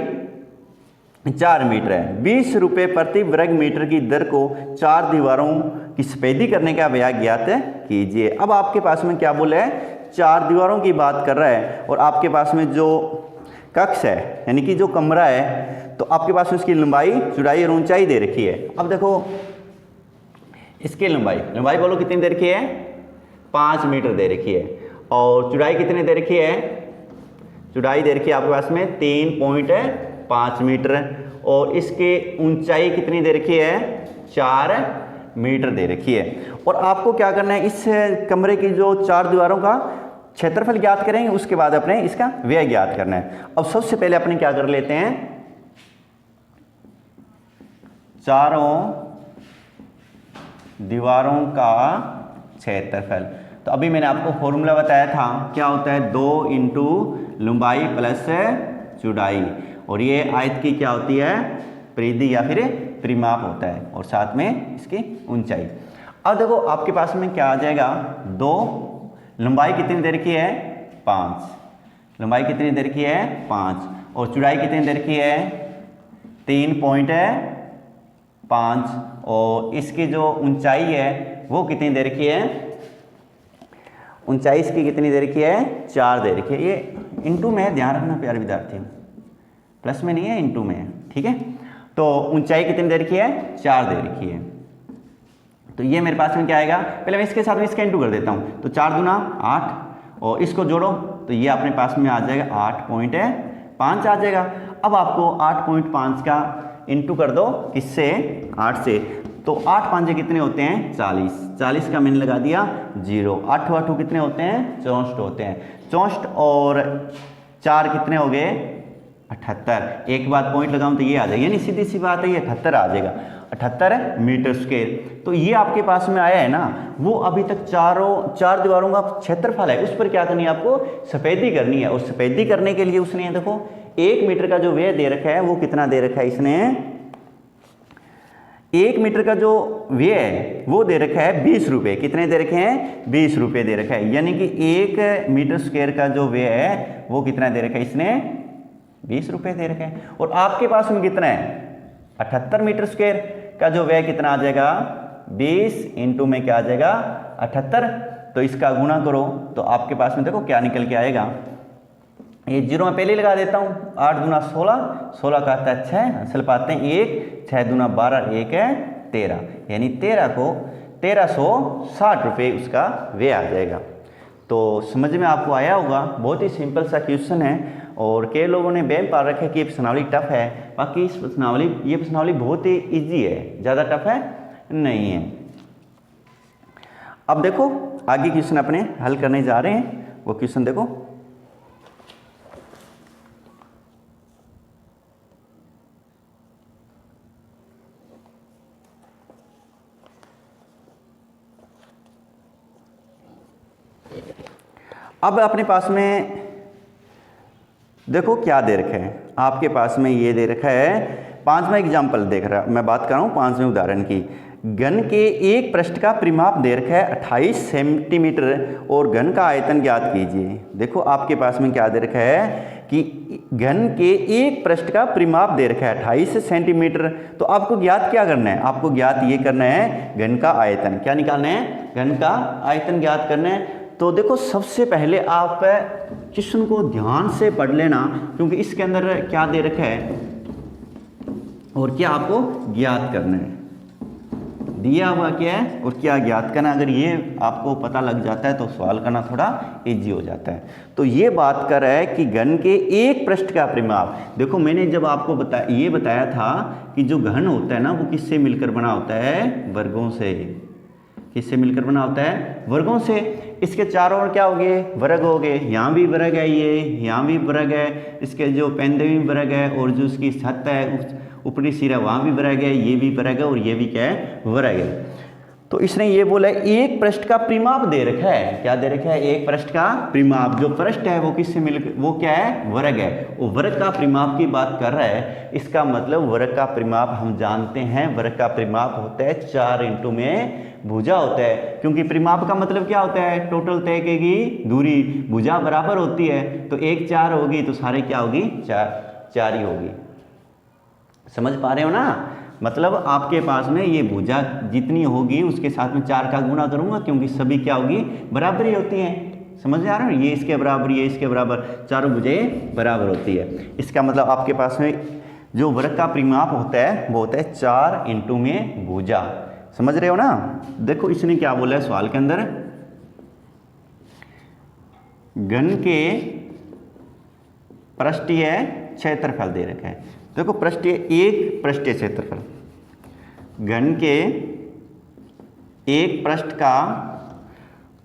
Speaker 1: 4 मीटर है। 20 रुपये प्रति वर्ग मीटर की दर को 4 दीवारों की सफेदी करने का व्यय ज्ञात कीजिए। अब आपके पास में क्या बोला है 4 दीवारों की बात कर रहा है, और आपके पास में जो कक्ष है यानी कि जो कमरा है, तो आपके पास में उसकी लंबाई चौड़ाई और ऊंचाई दे रखी है। अब देखो इसकी लंबाई बोलो कितनी दे रखी है 5 मीटर दे रखी है, और चौड़ाई कितनी दे रखी है चौड़ाई दे रखी है आपके पास में 3.5 मीटर, और इसकी ऊंचाई कितनी दे रखी है 4 मीटर दे रखी है। और आपको क्या करना है इस कमरे की जो 4 दीवारों का क्षेत्रफल ज्ञात करेंगे, उसके बाद अपने इसका व्यय ज्ञात करना है। अब सबसे पहले अपने क्या कर लेते हैं चारों दीवारों का क्षेत्रफल। तो अभी मैंने आपको फॉर्मूला बताया था, क्या होता है 2 इंटू लंबाई प्लस चौड़ाई, और ये आयत की क्या होती है परिधि या फिर परिमाप होता है, और साथ में इसकी ऊंचाई। अब देखो आपके पास में क्या आ जाएगा 2, लंबाई कितनी देर की है 5, लंबाई कितनी देर की है 5, और चौड़ाई कितनी देर की है 3.5, और इसकी जो ऊंचाई है वो कितनी देर की है ऊंचाई इसकी कितनी देर की है 4 देर की है। ये इंटू में है, ध्यान रखना प्यारे विद्यार्थियों, प्लस में नहीं है इंटू में है, ठीक है। तो ऊंचाई कितनी देर की है 4 देर की है। तो ये मेरे पास में क्या आएगा, पहले मैं इसके साथ में इसका इंटू कर देता हूँ। तो 4 दूना 8, और इसको जोड़ो तो ये अपने पास में आ जाएगा 8.5 आ जाएगा। अब आपको 8.5 का इंटू कर दो किससे 8 से, तो 8 5 कितने होते हैं 40, 40 का मैंने लगा दिया 0, 8 8 कितने होते हैं 64 होते हैं, 64 और 4 कितने हो गए 78। एक बात पॉइंट लगाऊं तो ये आ जाएगा, यानी सीधी सी बात है ये 78 आ जाएगा, 78 मीटर स्क्वायर। तो ये आपके पास में आया है ना, वो अभी तक 4 दीवारों का क्षेत्रफल है, उस पर क्या करनी है आपको सफेदी करनी है। और सफेदी करने के लिए उसने देखो 1 मीटर का जो व्यय दे रखा है वो कितना दे रखा है इसने, 1 मीटर का जो व्यय है वो दे रखा है 20 रुपये। कितने दे रखे हैं 20 रुपये दे रखा है, यानी कि 1 मीटर स्क्वायर का जो व्यय है वो कितना दे रखा है इसने 20 रुपये दे रखा है। और आपके पास में कितना है 78 मीटर स्क्वायर का जो व्यय कितना आ जाएगा 20 इंटू में क्या आ जाएगा 78। तो इसका गुणा करो तो आपके पास में देखो क्या निकल के आएगा, ये 0 में पहले लगा देता हूँ, 8 दूना 16, 16 का आता है 6, अंसल पाते हैं 1, 6 दूना 12, 1 है 13, यानी 13 को 1360 रुपये उसका व्यय आ जाएगा। तो समझ में आपको आया होगा, बहुत ही सिंपल सा क्वेश्चन है। और कई लोगों ने वहम पाल रखा है कि ये प्रश्नावली टफ है, बाकी ये प्रश्नावली बहुत ही ईजी है, ज़्यादा टफ है नहीं है। अब देखो आगे क्वेश्चन अपने हल करने जा रहे हैं, वो क्वेश्चन देखो अब अपने पास में देखो क्या दे रखा है, आपके पास में ये दे रखा है 5वां एग्जाम्पल देख रहा, मैं बात कर रहा हूँ 5वें उदाहरण की। घन के एक पृष्ठ का परिमाप दे रखा है 28 सेंटीमीटर और घन का आयतन ज्ञात कीजिए। देखो आपके पास में क्या दे रखा है कि घन के एक पृष्ठ का परिमाप दे रखा है 28 सेंटीमीटर, तो आपको ज्ञात क्या करना है, आपको ज्ञात ये करना है घन का आयतन। क्या निकालना है, घन का आयतन ज्ञात करना है। तो देखो सबसे पहले आप क्वेश्चन को ध्यान से पढ़ लेना, क्योंकि इसके अंदर क्या दे रखा है और क्या आपको ज्ञात करना है, दिया हुआ क्या है और क्या ज्ञात करना। अगर ये आपको पता लग जाता है तो सवाल करना थोड़ा इजी हो जाता है। तो ये बात कर रहा है कि घन के एक पृष्ठ का परिमाप। देखो मैंने जब आपको बताया था कि जो घन होता है ना वो किससे मिलकर बना होता है, वर्गों से। किससे मिलकर बना होता है, वर्गों से। इसके चारों ओर क्या हो गए, वर्ग हो गए, यहाँ भी वर्ग है, ये यहाँ भी वर्ग है, इसके जो पेंदे भी वर्ग है, और जो उसकी छत है ऊपरी सिरा वहाँ भी वर्ग है, ये भी वर्ग है, और ये भी क्या है, वर्ग है। तो इसने ये बोला एक पृष्ठ का परिमाप दे रखा है। क्या दे रखा है, एक पृष्ठ का परिमाप। जो पृष्ठ है वो किससे मिलकर, वो क्या है, वर्ग है। वो वर्ग का परिमाप की बात कर रहा है। इसका मतलब वर्ग का परिमाप हम जानते हैं, वर्ग का परिमाप होता है 4 इंटू में भुजा होता है। क्योंकि परिमाप का मतलब क्या होता है, टोटल तय की दूरी, भुजा बराबर होती है। तो 1 4 होगी तो सारे क्या होगी, 4 ही होगी। समझ पा रहे हो ना, मतलब आपके पास में ये भुजा जितनी होगी उसके साथ में 4 का गुणा करूंगा, क्योंकि सभी क्या होगी, बराबर ही होती हैं। समझ आ रहा है, ये इसके बराबर, ये इसके बराबर, चारों भुजाएं बराबर होती है। इसका मतलब आपके पास में जो वर्ग का परिमाप होता है वो होता है 4 इंटू में भुजा। समझ रहे हो ना। देखो इसने क्या बोला है सवाल के अंदर, घन के पृष्ठीय क्षेत्रफल दे रखा है। देखो पृष्ठीय, एक पृष्ठीय क्षेत्रफल, घन के एक पृष्ठ का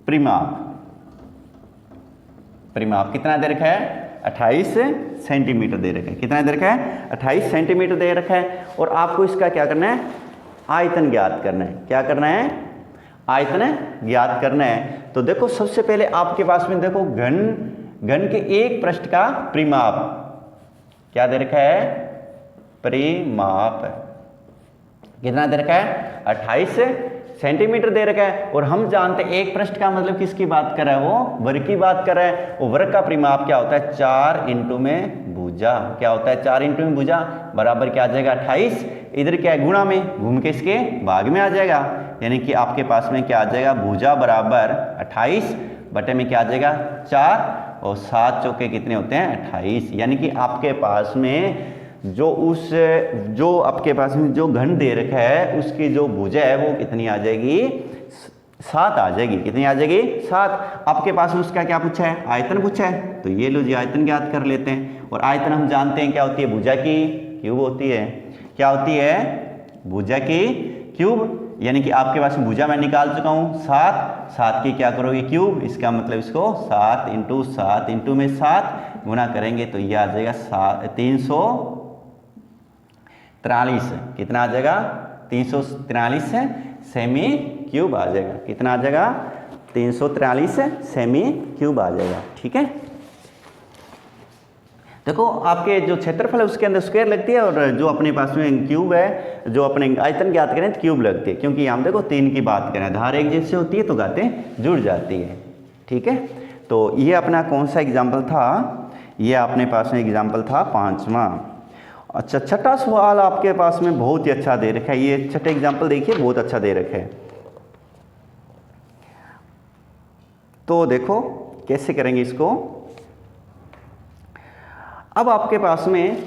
Speaker 1: परिमाप, परिमाप कितना दे रखा है, 28 सेंटीमीटर दे रखा है। कितना दे रखा है, 28 सेंटीमीटर दे रखा है। और आपको इसका क्या करना है, आयतन ज्ञात करना है। क्या करना है, आयतन ज्ञात करना है। तो देखो सबसे पहले आपके पास में देखो घन के एक पृष्ठ का परिमाप क्या दे रखा है, परिमाप कितना दे रखा है, 28 सेंटीमीटर दे रखा है। और हम जानते हैं एक पृष्ठ का मतलब किसकी बात कर रहा है, वो वर्ग की बात कर रहा है। वो वर्ग का परिमाप क्या होता है, 4 इंटू में भुजा। क्या होता है, 4 इंटू में भुजा बराबर क्या आ जाएगा, 28। इधर क्या है, गुणा में, घूम के इसके भाग में आ जाएगा। यानी कि आपके पास में क्या आ जाएगा, भुजा बराबर 28 बटे में क्या आ जाएगा, 4, और 7 चौके कितने होते हैं, 28। यानी कि आपके पास में जो आपके पास में जो घन दे रखा है उसकी जो भुजा है वो कितनी आ जाएगी, 7 आ जाएगी। कितनी आ जाएगी, 7। आपके पास में उसका क्या पूछा है, आयतन पूछा है। तो ये लो जी आयतन ज्ञात कर लेते हैं। और आयतन हम जानते हैं क्या होती है, भुजा की क्यूब होती है। क्या होती है, भुजा की क्यूब। यानी कि आपके पास में भुजा मैं निकाल चुका हूँ 7 की क्या करोगे, क्यूब। इसका मतलब इसको 7 इंटू 7 इंटू में 7 गुना करेंगे तो ये आ जाएगा 343। कितना आ जाएगा, 343 सेमी क्यूब आ जाएगा। कितना आ जाएगा, 343 सेमी क्यूब आ जाएगा। ठीक है। देखो आपके जो क्षेत्रफल है उसके अंदर स्क्वायर लगती है, और जो अपने पास में क्यूब है, जो अपने आयतन ज्ञात करें तो क्यूब लगती है। क्योंकि हम देखो 3 की बात करें, धार एक जैसे होती है तो गातें जुड़ जाती है। ठीक है। तो ये अपना कौन सा एग्जाम्पल था, ये अपने पास में एग्जाम्पल था 5वां। अच्छा, छठा सवाल आपके पास में बहुत ही अच्छा दे रखा है। ये छठे एग्जाम्पल देखिए, बहुत अच्छा दे रखा है। तो देखो कैसे करेंगे इसको। अब आपके पास में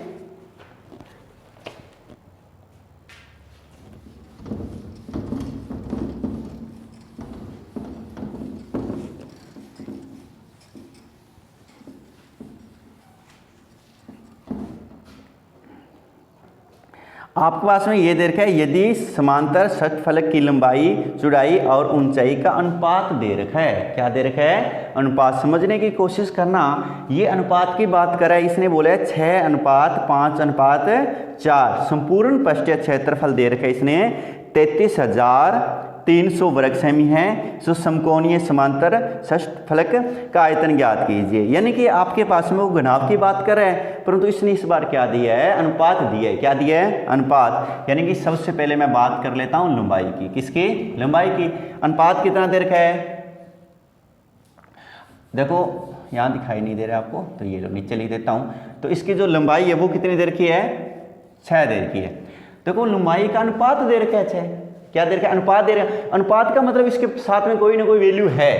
Speaker 1: आपके पास में ये दे रखा है, यदि समांतर षटफलक की लंबाई, चौड़ाई और ऊंचाई का अनुपात दे रखा है। क्या दे रखा है, अनुपात। समझने की कोशिश करना, ये अनुपात की बात कर रहा है। इसने बोला है 6:5:4। संपूर्ण पृष्ठीय क्षेत्रफल दे रखा है इसने 33,000 300 वर्ग सेमी है। सो समकोणीय समांतर षटफलक का आयतन ज्ञात कीजिए। यानी कि आपके पास में वो घनाभ की बात कर रहे हैं, परंतु इसने इस बार क्या दिया है, अनुपात दिया है। क्या दिया है, अनुपात। यानी कि सबसे पहले मैं बात कर लेता हूं लंबाई की। किसकी, लंबाई की। अनुपात कितना दे रखा है, देखो यहां दिखाई नहीं दे रहा आपको, तो ये लो नीचे लिख देता हूं। तो इसकी जो लंबाई है वो कितनी दे रखी है, 6 दे रखी है। देखो लंबाई का अनुपात दे रखा है 6। क्या दे रखा है, अनुपात दे रहा है। अनुपात का मतलब इसके साथ में कोई ना कोई वैल्यू है।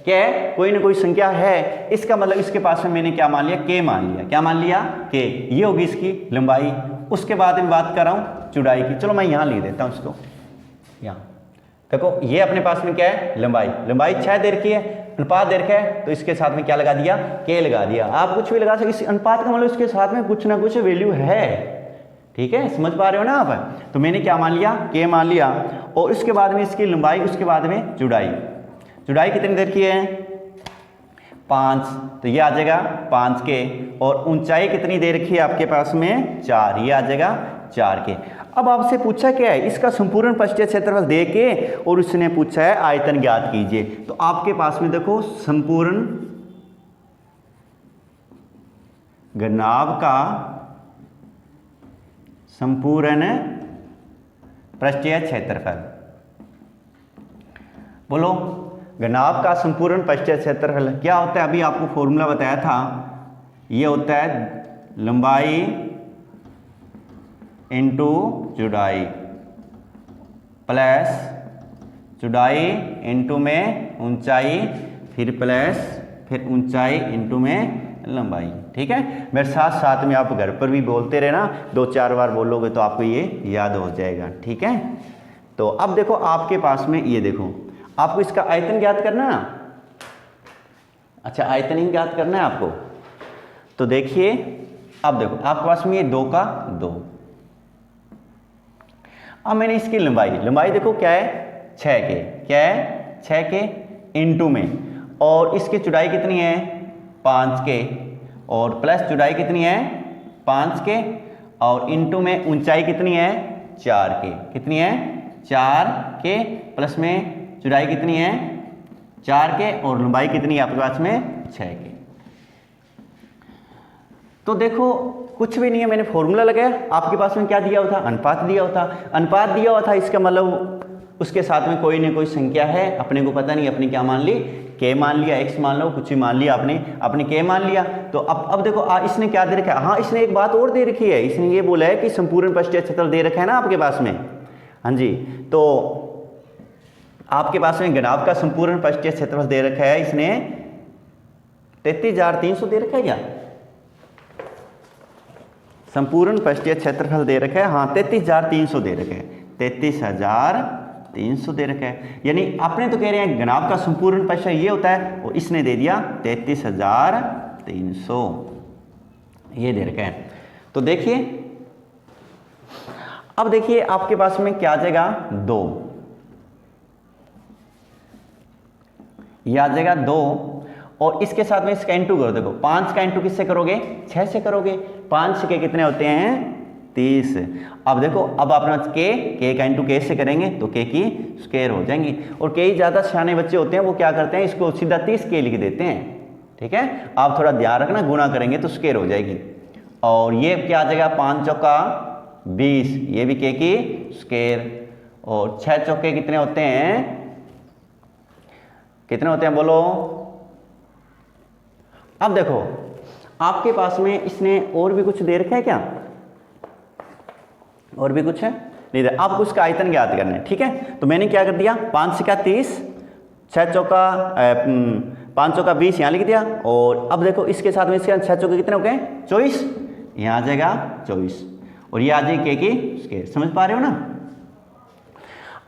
Speaker 1: क्या है, कोई ना कोई संख्या है। इसका मतलब इसके पास में मैंने क्या मान लिया, के मान लिया। क्या मान लिया, के। ये होगी इसकी लंबाई। उसके बाद मैं बात कर रहा हूं चौड़ाई की। चलो मैं यहां लिख देता हूं इसको। यहाँ देखो ये अपने पास में क्या है, लंबाई। लंबाई 6 दे रखी है, अनुपात दे रखा है, तो इसके साथ में क्या लगा दिया, के लगा दिया। आप कुछ भी लगा सकते, इस अनुपात का मतलब इसके साथ में कुछ ना कुछ वैल्यू है। ठीक है, समझ पा रहे हो ना आप। तो मैंने क्या मान लिया, के मान लिया। और उसके बाद में इसकी लंबाई, उसके बाद में चौड़ाई। चौड़ाई कितनी दे रखी है, 5, तो ये आ जाएगा 5 के। और ऊंचाई कितनी दे रखी है आपके पास में, 4, ये आ जाएगा 4 के। अब आपसे पूछा क्या है, इसका संपूर्ण पृष्ठीय क्षेत्रफल दे के और उसने पूछा है आयतन ज्ञात कीजिए। तो आपके पास में देखो संपूर्ण घनाभ का संपूर्ण पृष्ठीय क्षेत्रफल। बोलो, घनाभ का संपूर्ण पृष्ठीय क्षेत्रफल क्या होता है, अभी आपको फॉर्मूला बताया था। ये होता है लंबाई इंटू चौड़ाई प्लस चौड़ाई इंटू में ऊंचाई, फिर प्लस फिर ऊंचाई इंटू में लंबाई। ठीक है, मेरे साथ साथ में आप घर पर भी बोलते रहना, 2-4 बार बोलोगे तो आपको ये याद हो जाएगा। ठीक है, तो अब देखो आपके पास में ये देखो, आपको इसका आयतन ज्ञात करना है। अच्छा, आयतन ही ज्ञात करना है आपको। तो देखिए, अब देखो आपके पास में ये 2 का 2। अब मैंने इसकी लंबाई देखो क्या है, 6 के। क्या है, 6 के इंटू में, और इसकी चौड़ाई कितनी है, 5 के, और प्लस चौड़ाई कितनी है, 5 के, और इंटू में ऊंचाई कितनी है, 4 के। कितनी है, 4 के, प्लस में चौड़ाई कितनी है, 4 के, और लंबाई कितनी है आपके पास में, 6 के। तो देखो कुछ भी नहीं है, मैंने फॉर्मूला लगाया। आपके पास में क्या दिया हुआ था, अनुपात दिया हुआ था। अनुपात दिया हुआ था, इसका मतलब उसके साथ में कोई ना कोई संख्या है। अपने को पता नहीं, अपने क्या मान ली, के मान लिया, एक्स मान लो, कुछ भी मान लिया अपने के मान लिया। तो अब देखो इसने क्या दे रखा है, हाँ इसने एक बात और दे रखी है। इसने ये बोला है कि संपूर्ण पृष्ठीय क्षेत्रफल दे रखा है ना आपके पास में। हाँ जी, तो आपके पास में घनाभ का संपूर्ण पृष्ठीय क्षेत्रफल दे रखा है इसने 33,300 दे रखा है। क्या संपूर्ण पृष्ठीय क्षेत्रफल दे रखा है, हाँ 33,300 दे रखा है, 33,300 दे रखा है। यानी आपने तो कह रहे हैं घनाभ का संपूर्ण पृष्ठीय ये होता है, और इसने दे दिया 33,300 ये दे रखा है। तो देखिए, अब देखिए आपके पास में क्या आ जाएगा, 2, ये आ जाएगा 2, और इसके साथ में इसका इंटू करो। देखो 5 का इंटू किससे करोगे, 6 से करोगे। 5 के कितने होते हैं, 30। अब देखो, अब अपना के का इंटू के से करेंगे तो के की स्क्वायर हो जाएंगी। और कई ज़्यादा सियाने बच्चे होते हैं, वो क्या करते हैं, इसको सीधा 30 के लिख देते हैं। ठीक है, आप थोड़ा ध्यान रखना, गुणा करेंगे तो स्क्वायर हो जाएगी। और ये क्या आ जाएगा, 5 चौका 20, ये भी के की स्क्वायर। और 6 चौके कितने होते हैं, कितने होते हैं बोलो। अब देखो आपके पास में इसने और भी कुछ दे रखा है क्या, और भी कुछ है नहीं दे, आपको उसका आयतन ज्ञात करना है। ठीक है, तो मैंने क्या कर दिया, 5 से 30, 6 चौका 5 चौका 20 यहाँ लिख दिया। और अब देखो इसके साथ में इसके 6 चौके कितने हो गए, 24, यहाँ आ जाएगा 24, और ये आ जाएगी के की स्क्वायर। समझ पा रहे हो ना।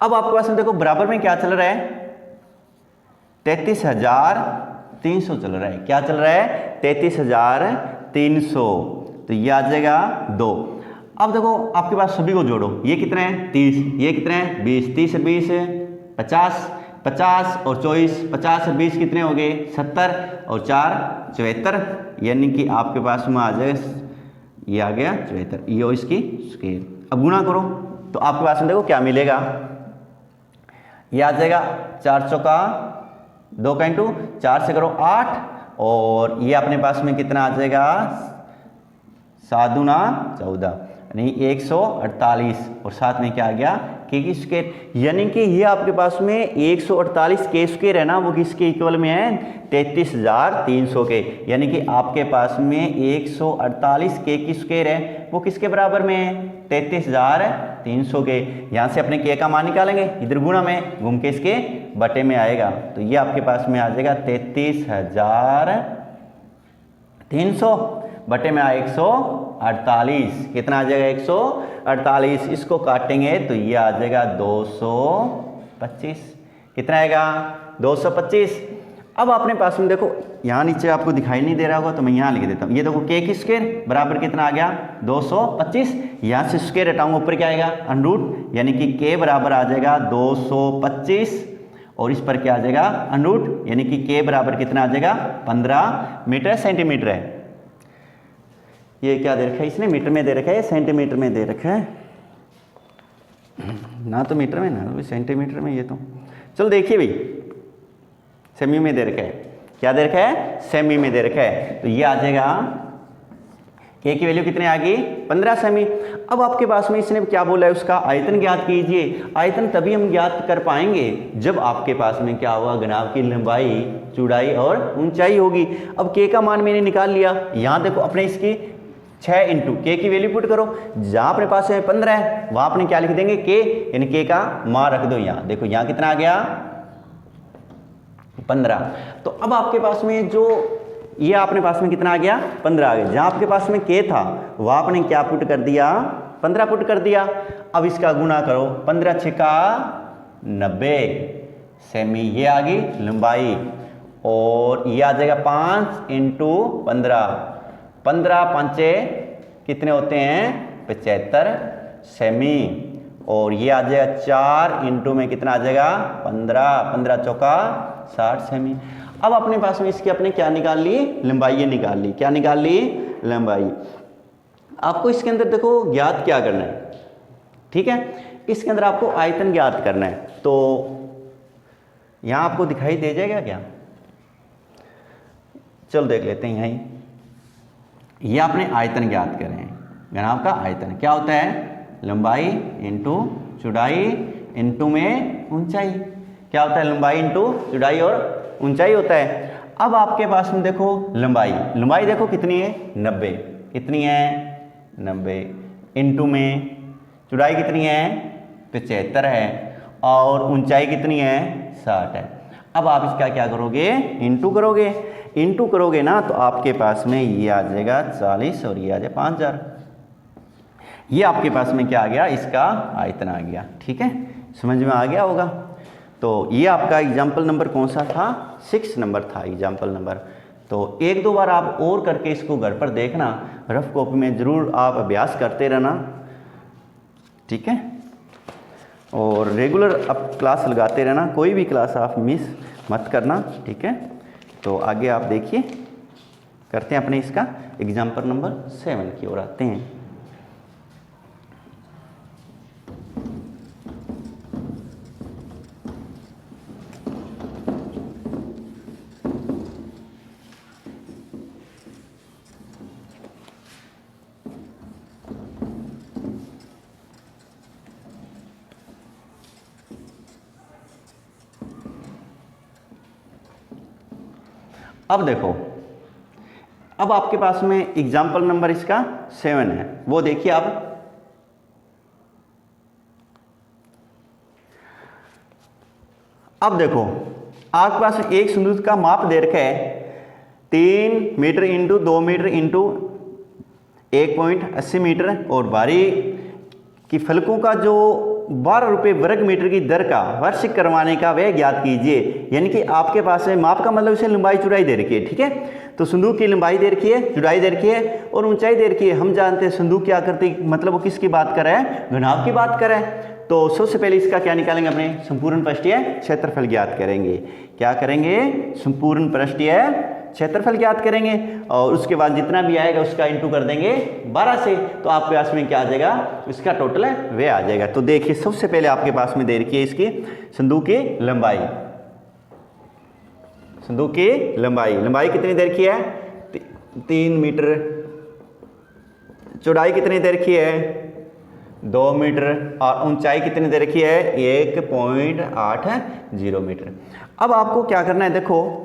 Speaker 1: अब आपके पास में देखो बराबर में क्या चल रहा है, 33,300 चल रहा है। क्या चल रहा है, 33,300, तो ये आ जाएगा 2। अब देखो आपके पास सभी को जोड़ो, ये कितने हैं 30, ये कितने हैं 20, 30 से 20 50, 50 और 24, 50 और 20 कितने हो गए 70, और 4 74, यानी कि आपके पास में आ जाएगा, ये आ गया 74, ये हो इसकी स्क्वायर। अब गुणा करो तो आपके पास में देखो क्या मिलेगा, ये आ जाएगा 4 चौका 2 का इंटू 4 से करो 8, और ये अपने पास में कितना आ जाएगा 7 दूना 14, यानी 148, और साथ में क्या आ गया के की स्क्वायर, यानी कि ये आपके पास में 148 के स्क्वायर है ना, वो किसके इक्वल में है 33,300 के, यानी कि आपके पास में 148 के की स्क्वायर है वो किसके बराबर में है 33,300 के। यहाँ से अपने के का मान निकालेंगे, इधर गुणा में घूम के इसके बटे में आएगा, तो ये आपके पास में आ जाएगा 33,300 बटे में 148, कितना आ जाएगा 148, इसको काटेंगे तो ये आ जाएगा 225, कितना आएगा 225। अब अपने पास में देखो यहाँ नीचे आपको दिखाई नहीं दे रहा होगा तो मैं यहाँ लिख देता हूँ, ये देखो के की स्क्वायर बराबर कितना आ गया 225, यहाँ से स्क्वायर हटाऊंगा ऊपर क्या आएगा अनरूट, यानी कि के बराबर आ जाएगा 225, और इस पर क्या आ जाएगा अनरूट, यानी कि के बराबर कितना आ जाएगा 15 मीटर सेंटीमीटर है। ये क्या दे रखा है इसने, मीटर में दे रखा है, सेंटीमीटर में दे रखा है, ना तो मीटर में ना सेंटीमीटर में, ये तो चलो देखिए भाई सेमी में दे रखा है, क्या दे रखा है सेमी में दे रखा है, तो ये आ जाएगा के की वैल्यू कितने आ गई 15 सेमी। अब आपके पास में इसने क्या बोला है उसका आयतन ज्ञात कीजिए, आयतन तभी हम ज्ञात कर पाएंगे जब आपके पास में क्या होगा घनाभ की लंबाई चौड़ाई और ऊंचाई होगी। अब के का मान मैंने निकाल लिया, यहाँ देखो अपने इसकी 6 इंटू के की वैल्यू पुट करो, जहाँ अपने पास में 15 है वहाँ अपने क्या लिख देंगे के, यानी के का मान रख दो यहाँ, देखो यहाँ कितना आ गया 15। तो अब आपके पास में जो ये अपने पास में कितना आ गया 15 आ गया, जहाँ आपके पास में के था वहाँ आपने क्या पुट कर दिया 15 पुट कर दिया। अब इसका गुना करो 15 छिका 90 सेमी, ये आ गई लंबाई, और ये आ जाएगा 5 इंटू 15, 15 पंचे कितने होते हैं 75 सेमी, और ये आ जाएगा 4 इंटू में कितना आ जाएगा 15, 15 चौका 60 सेमी। अब अपने पास में इसकी अपने क्या निकाल ली लंबाई, ये निकाल ली, क्या निकाल ली लंबाई। आपको इसके अंदर देखो ज्ञात क्या करना है, ठीक है, इसके अंदर आपको आयतन ज्ञात करना है, तो यहां आपको दिखाई दे जाएगा क्या, चलो देख लेते हैं। यहीं ये आपने आयतन ज्ञात करें, घनाभ का आयतन क्या होता है लंबाई इंटू चौड़ाई इंटू में ऊंचाई, क्या होता है लंबाई इंटू चौड़ाई और ऊंचाई होता है। अब आपके पास में देखो लंबाई, लंबाई देखो कितनी है 90, कितनी है 90, इंटू में चौड़ाई कितनी है 75 है, और ऊंचाई कितनी है 60 है। अब आप इसका क्या करोगे इंटू करोगे, इंटू करोगे ना तो आपके पास में ये आ जाएगा 40 और ये आ जाएगा 5000, ये आपके पास में क्या आ गया इसका आयतन आ गया, ठीक है, समझ में आ गया होगा। तो ये आपका एग्जाम्पल नंबर कौन सा था 6 नंबर था एग्जाम्पल नंबर। तो एक दो बार आप और करके इसको घर पर देखना, रफ कॉपी में ज़रूर आप अभ्यास करते रहना, ठीक है, और रेगुलर आप क्लास लगाते रहना, कोई भी क्लास आप मिस मत करना, ठीक है। तो आगे आप देखिए करते हैं अपने इसका एग्जाम्पल नंबर 7 की ओर आते हैं। अब देखो, अब आपके पास में एग्जाम्पल नंबर इसका 7 है, वो देखिए आप। अब देखो आपके पास एक संदूक का माप दे रखा है 3 metre into 2 metre into 1.80 metre, और भारी की फलकों का जो 12 रुपये वर्ग मीटर की दर का वार्षिक करवाने का वह ज्ञात कीजिए। यानी कि आपके पास है माप का मतलब इसे लंबाई चौड़ाई दे रखी है, ठीक है, तो संदूक की लंबाई दे रखी है, चौड़ाई दे रखी है और ऊंचाई दे रखी है। हम जानते हैं संदूक क्या करती है, मतलब वो किसकी बात कर रहा है घनाभ की बात कर रहा है। तो सबसे पहले इसका क्या निकालेंगे अपने संपूर्ण पृष्ठीय क्षेत्रफल ज्ञात करेंगे। क्या करेंगे संपूर्ण पृष्ठीय क्षेत्रफल ज्ञात करेंगे और उसके बाद जितना भी आएगा उसका इंटू कर देंगे 12 से, तो आपके पास में क्या आ जाएगा, इसका टोटल है वे आ जाएगा। तो देखिए सबसे पहले आपके पास में दे रखी है इसकी संदूक की लंबाई। संदूक की लंबाई कितनी दे रखी है, 3 मीटर। चौड़ाई कितनी दे रखी है, 2 मीटर। और ऊंचाई कितनी दे रखी है, 1.80 मीटर। अब आपको क्या करना है, देखो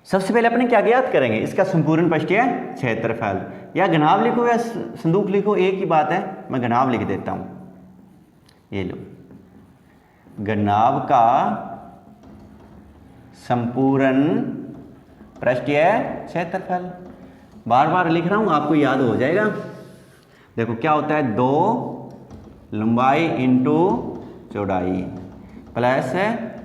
Speaker 1: सबसे पहले अपने क्या ज्ञात करेंगे, इसका संपूर्ण पृष्ठीय क्षेत्रफल। या घनाभ लिखो या संदूक लिखो, एक ही बात है, मैं घनाभ लिख देता हूं। ये लो, घनाभ का संपूर्ण पृष्ठीय क्षेत्रफल। बार बार लिख रहा हूं, आपको याद हो जाएगा। देखो क्या होता है, 2 लंबाई इंटू चौड़ाई प्लस है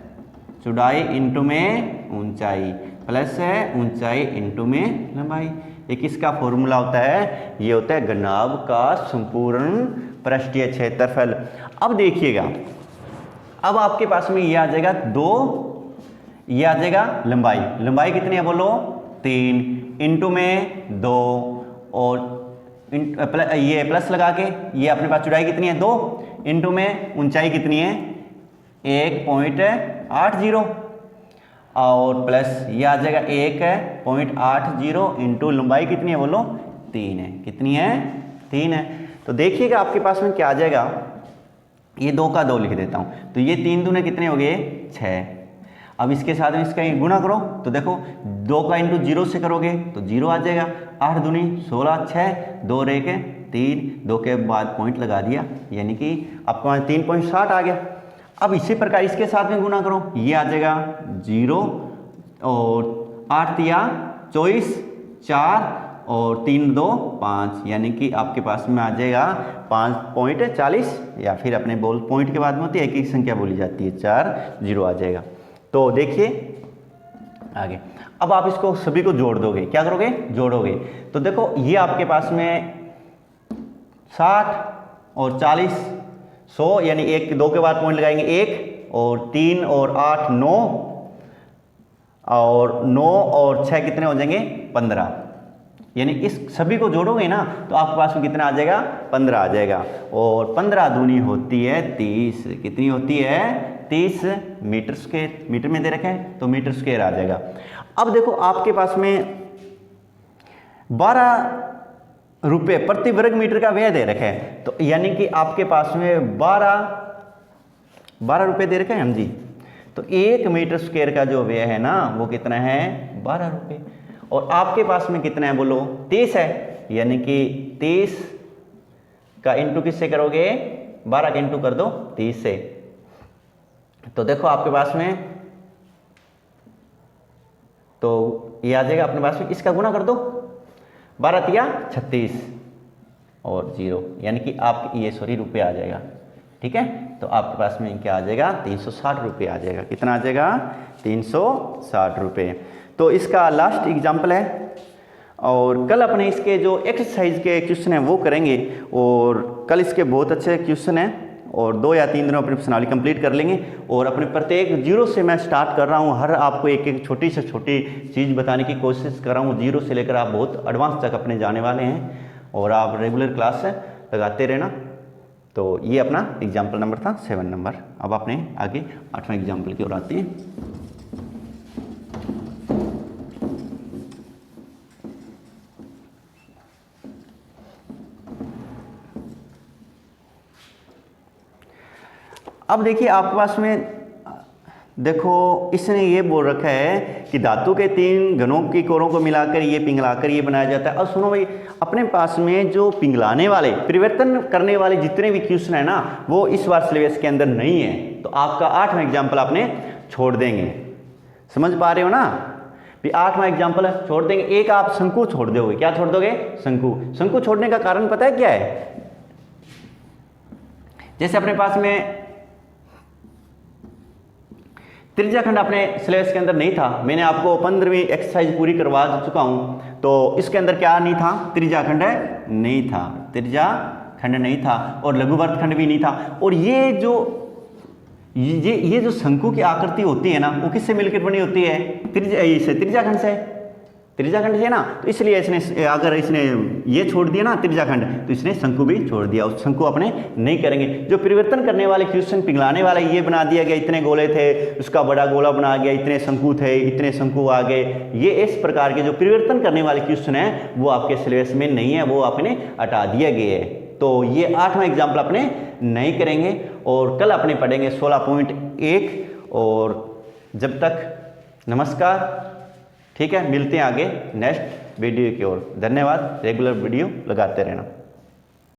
Speaker 1: चौड़ाई इंटू में ऊंचाई प्लस है ऊंचाई इंटू में लंबाई। एक इसका फॉर्मूला होता है, ये होता है घनाभ का संपूर्ण पृष्ठीय क्षेत्रफल। अब देखिएगा, अब आपके पास में ये आ जाएगा 2, ये आ जाएगा लंबाई कितनी है बोलो, 3 इंटू में 2 और ये प्लस लगा के ये अपने पास चौड़ाई कितनी है 2 इंटू में ऊंचाई कितनी है 1.80 और प्लस ये आ जाएगा 1.80 इंटू लंबाई कितनी है बोलो 3 है। कितनी है, 3 है। तो देखिएगा आपके पास में क्या आ जाएगा, ये 2 का 2 लिख देता हूं, तो ये 3 दूने कितने हो गए 6। अब इसके साथ में इसका गुणा करो, तो देखो 2 का इंटू 0 से करोगे तो 0 आ जाएगा। 8 दूनी 16, 6 2 रह के 3, 2 के बाद पॉइंट लगा दिया, यानी कि आपको 3.60 आ गया। अब इसी प्रकार इसके साथ में गुणा करो, ये आ जाएगा 0 और 8 तिया 24, 4 और 3 2 5, यानी कि आपके पास में आ जाएगा 5.40, या फिर अपने बोल पॉइंट के बाद में होती है एक ही संख्या बोली जाती है, 4 0 आ जाएगा। तो देखिए आगे, अब आप इसको सभी को जोड़ दोगे, क्या करोगे, जोड़ोगे। तो देखो ये आपके पास में 60 और 40 100, यानी 1 2 के बाद पॉइंट लगाएंगे 1 और 3 और 8 9 और 9 और 6 कितने हो जाएंगे 15, यानी इस सभी को जोड़ोगे ना तो आपके पास में कितना आ जाएगा 15 आ जाएगा। और 15 दूनी होती है 30, कितनी होती है 30 मीटर स्क्वायर, मीटर में दे रखा है तो मीटर स्क्वायर आ जाएगा। अब देखो आपके पास में 12 रुपये प्रति वर्ग मीटर का व्यय दे रखा है, तो यानी कि आपके पास में 12 रुपये दे रखे हैं हम जी। तो 1 मीटर स्क्वायर का जो व्यय है ना वो कितना है 12 रुपये। और आपके पास में कितना है बोलो 30 है, यानी कि 30 का इंटू किससे करोगे 12 का इंटू कर दो 30 से। तो देखो आपके पास में, तो ये आ जाएगा अपने पास में, इसका गुना कर दो 12 तिया 36 और 0, यानी कि आप ये रुपये आ जाएगा। ठीक है, तो आपके पास में क्या आ जाएगा 360 रुपये आ जाएगा। कितना आ जाएगा 360 रुपये। तो इसका लास्ट एग्जाम्पल है, और कल अपने इसके जो एक्सरसाइज के क्वेश्चन हैं वो करेंगे, और कल इसके बहुत अच्छे क्वेश्चन हैं और 2 या 3 दिनों अपनी प्रश्नावली कंप्लीट कर लेंगे। और अपने प्रत्येक 0 से मैं स्टार्ट कर रहा हूँ, हर आपको एक एक छोटी से छोटी चीज़ बताने की कोशिश कर रहा हूँ। 0 से लेकर आप बहुत एडवांस तक अपने जाने वाले हैं, और आप रेगुलर क्लास लगाते रहना। तो ये अपना एग्जाम्पल नंबर था 7 नंबर। अब अपने आगे 8वां एग्जाम्पल की ओर आते हैं। अब देखिए आपके पास में, देखो इसने ये बोल रखा है कि धातु के 3 घनों की कोरों को मिलाकर ये पिघलाकर ये बनाया जाता है। अब सुनो भाई, अपने पास में जो पिघलाने वाले परिवर्तन करने वाले जितने भी क्वेश्चन है ना वो इस बार सिलेबस के अंदर नहीं है, तो आपका 8वां एग्जाम्पल आपने छोड़ देंगे। समझ पा रहे हो ना, 8वां एग्जाम्पल छोड़ देंगे। एक आप शंकु छोड़ दोगे, क्या छोड़ दोगे शंकु। शंकु छोड़ने का कारण पता है क्या है, जैसे अपने पास में त्रिज्याखंड अपने सिलेबस के अंदर नहीं था, मैंने आपको 15वीं एक्सरसाइज पूरी करवा चुका हूं, तो इसके अंदर क्या नहीं था, त्रिज्याखंड नहीं था, त्रिज्याखंड नहीं था, और लघुवर्तखंड भी नहीं था। और ये जो शंकु की आकृति होती है ना वो किससे मिलकर बनी होती है, त्रिज्याखंड से। त्रिज्याखंड है ना, तो इसलिए इसने अगर इसने ये छोड़ दिया ना त्रिज्याखंड, तो इसने शंकु भी छोड़ दिया, उस शंकु अपने नहीं करेंगे। जो परिवर्तन करने वाले क्वेश्चन पिघलाने वाला ये बना दिया गया, इतने गोले थे उसका बड़ा गोला बना गया, इतने शंकु थे इतने शंकु आ गए, ये इस प्रकार के जो परिवर्तन करने वाले क्वेश्चन है वो आपके सिलेबस में नहीं है, वो आपने हटा दिए गए है। तो ये 8वां एग्जाम्पल अपने नहीं करेंगे और कल अपने पढ़ेंगे 16.1। और जब तक नमस्कार, ठीक है, मिलते हैं आगे नेक्स्ट वीडियो की ओर। धन्यवाद, रेगुलर वीडियो लगाते रहना।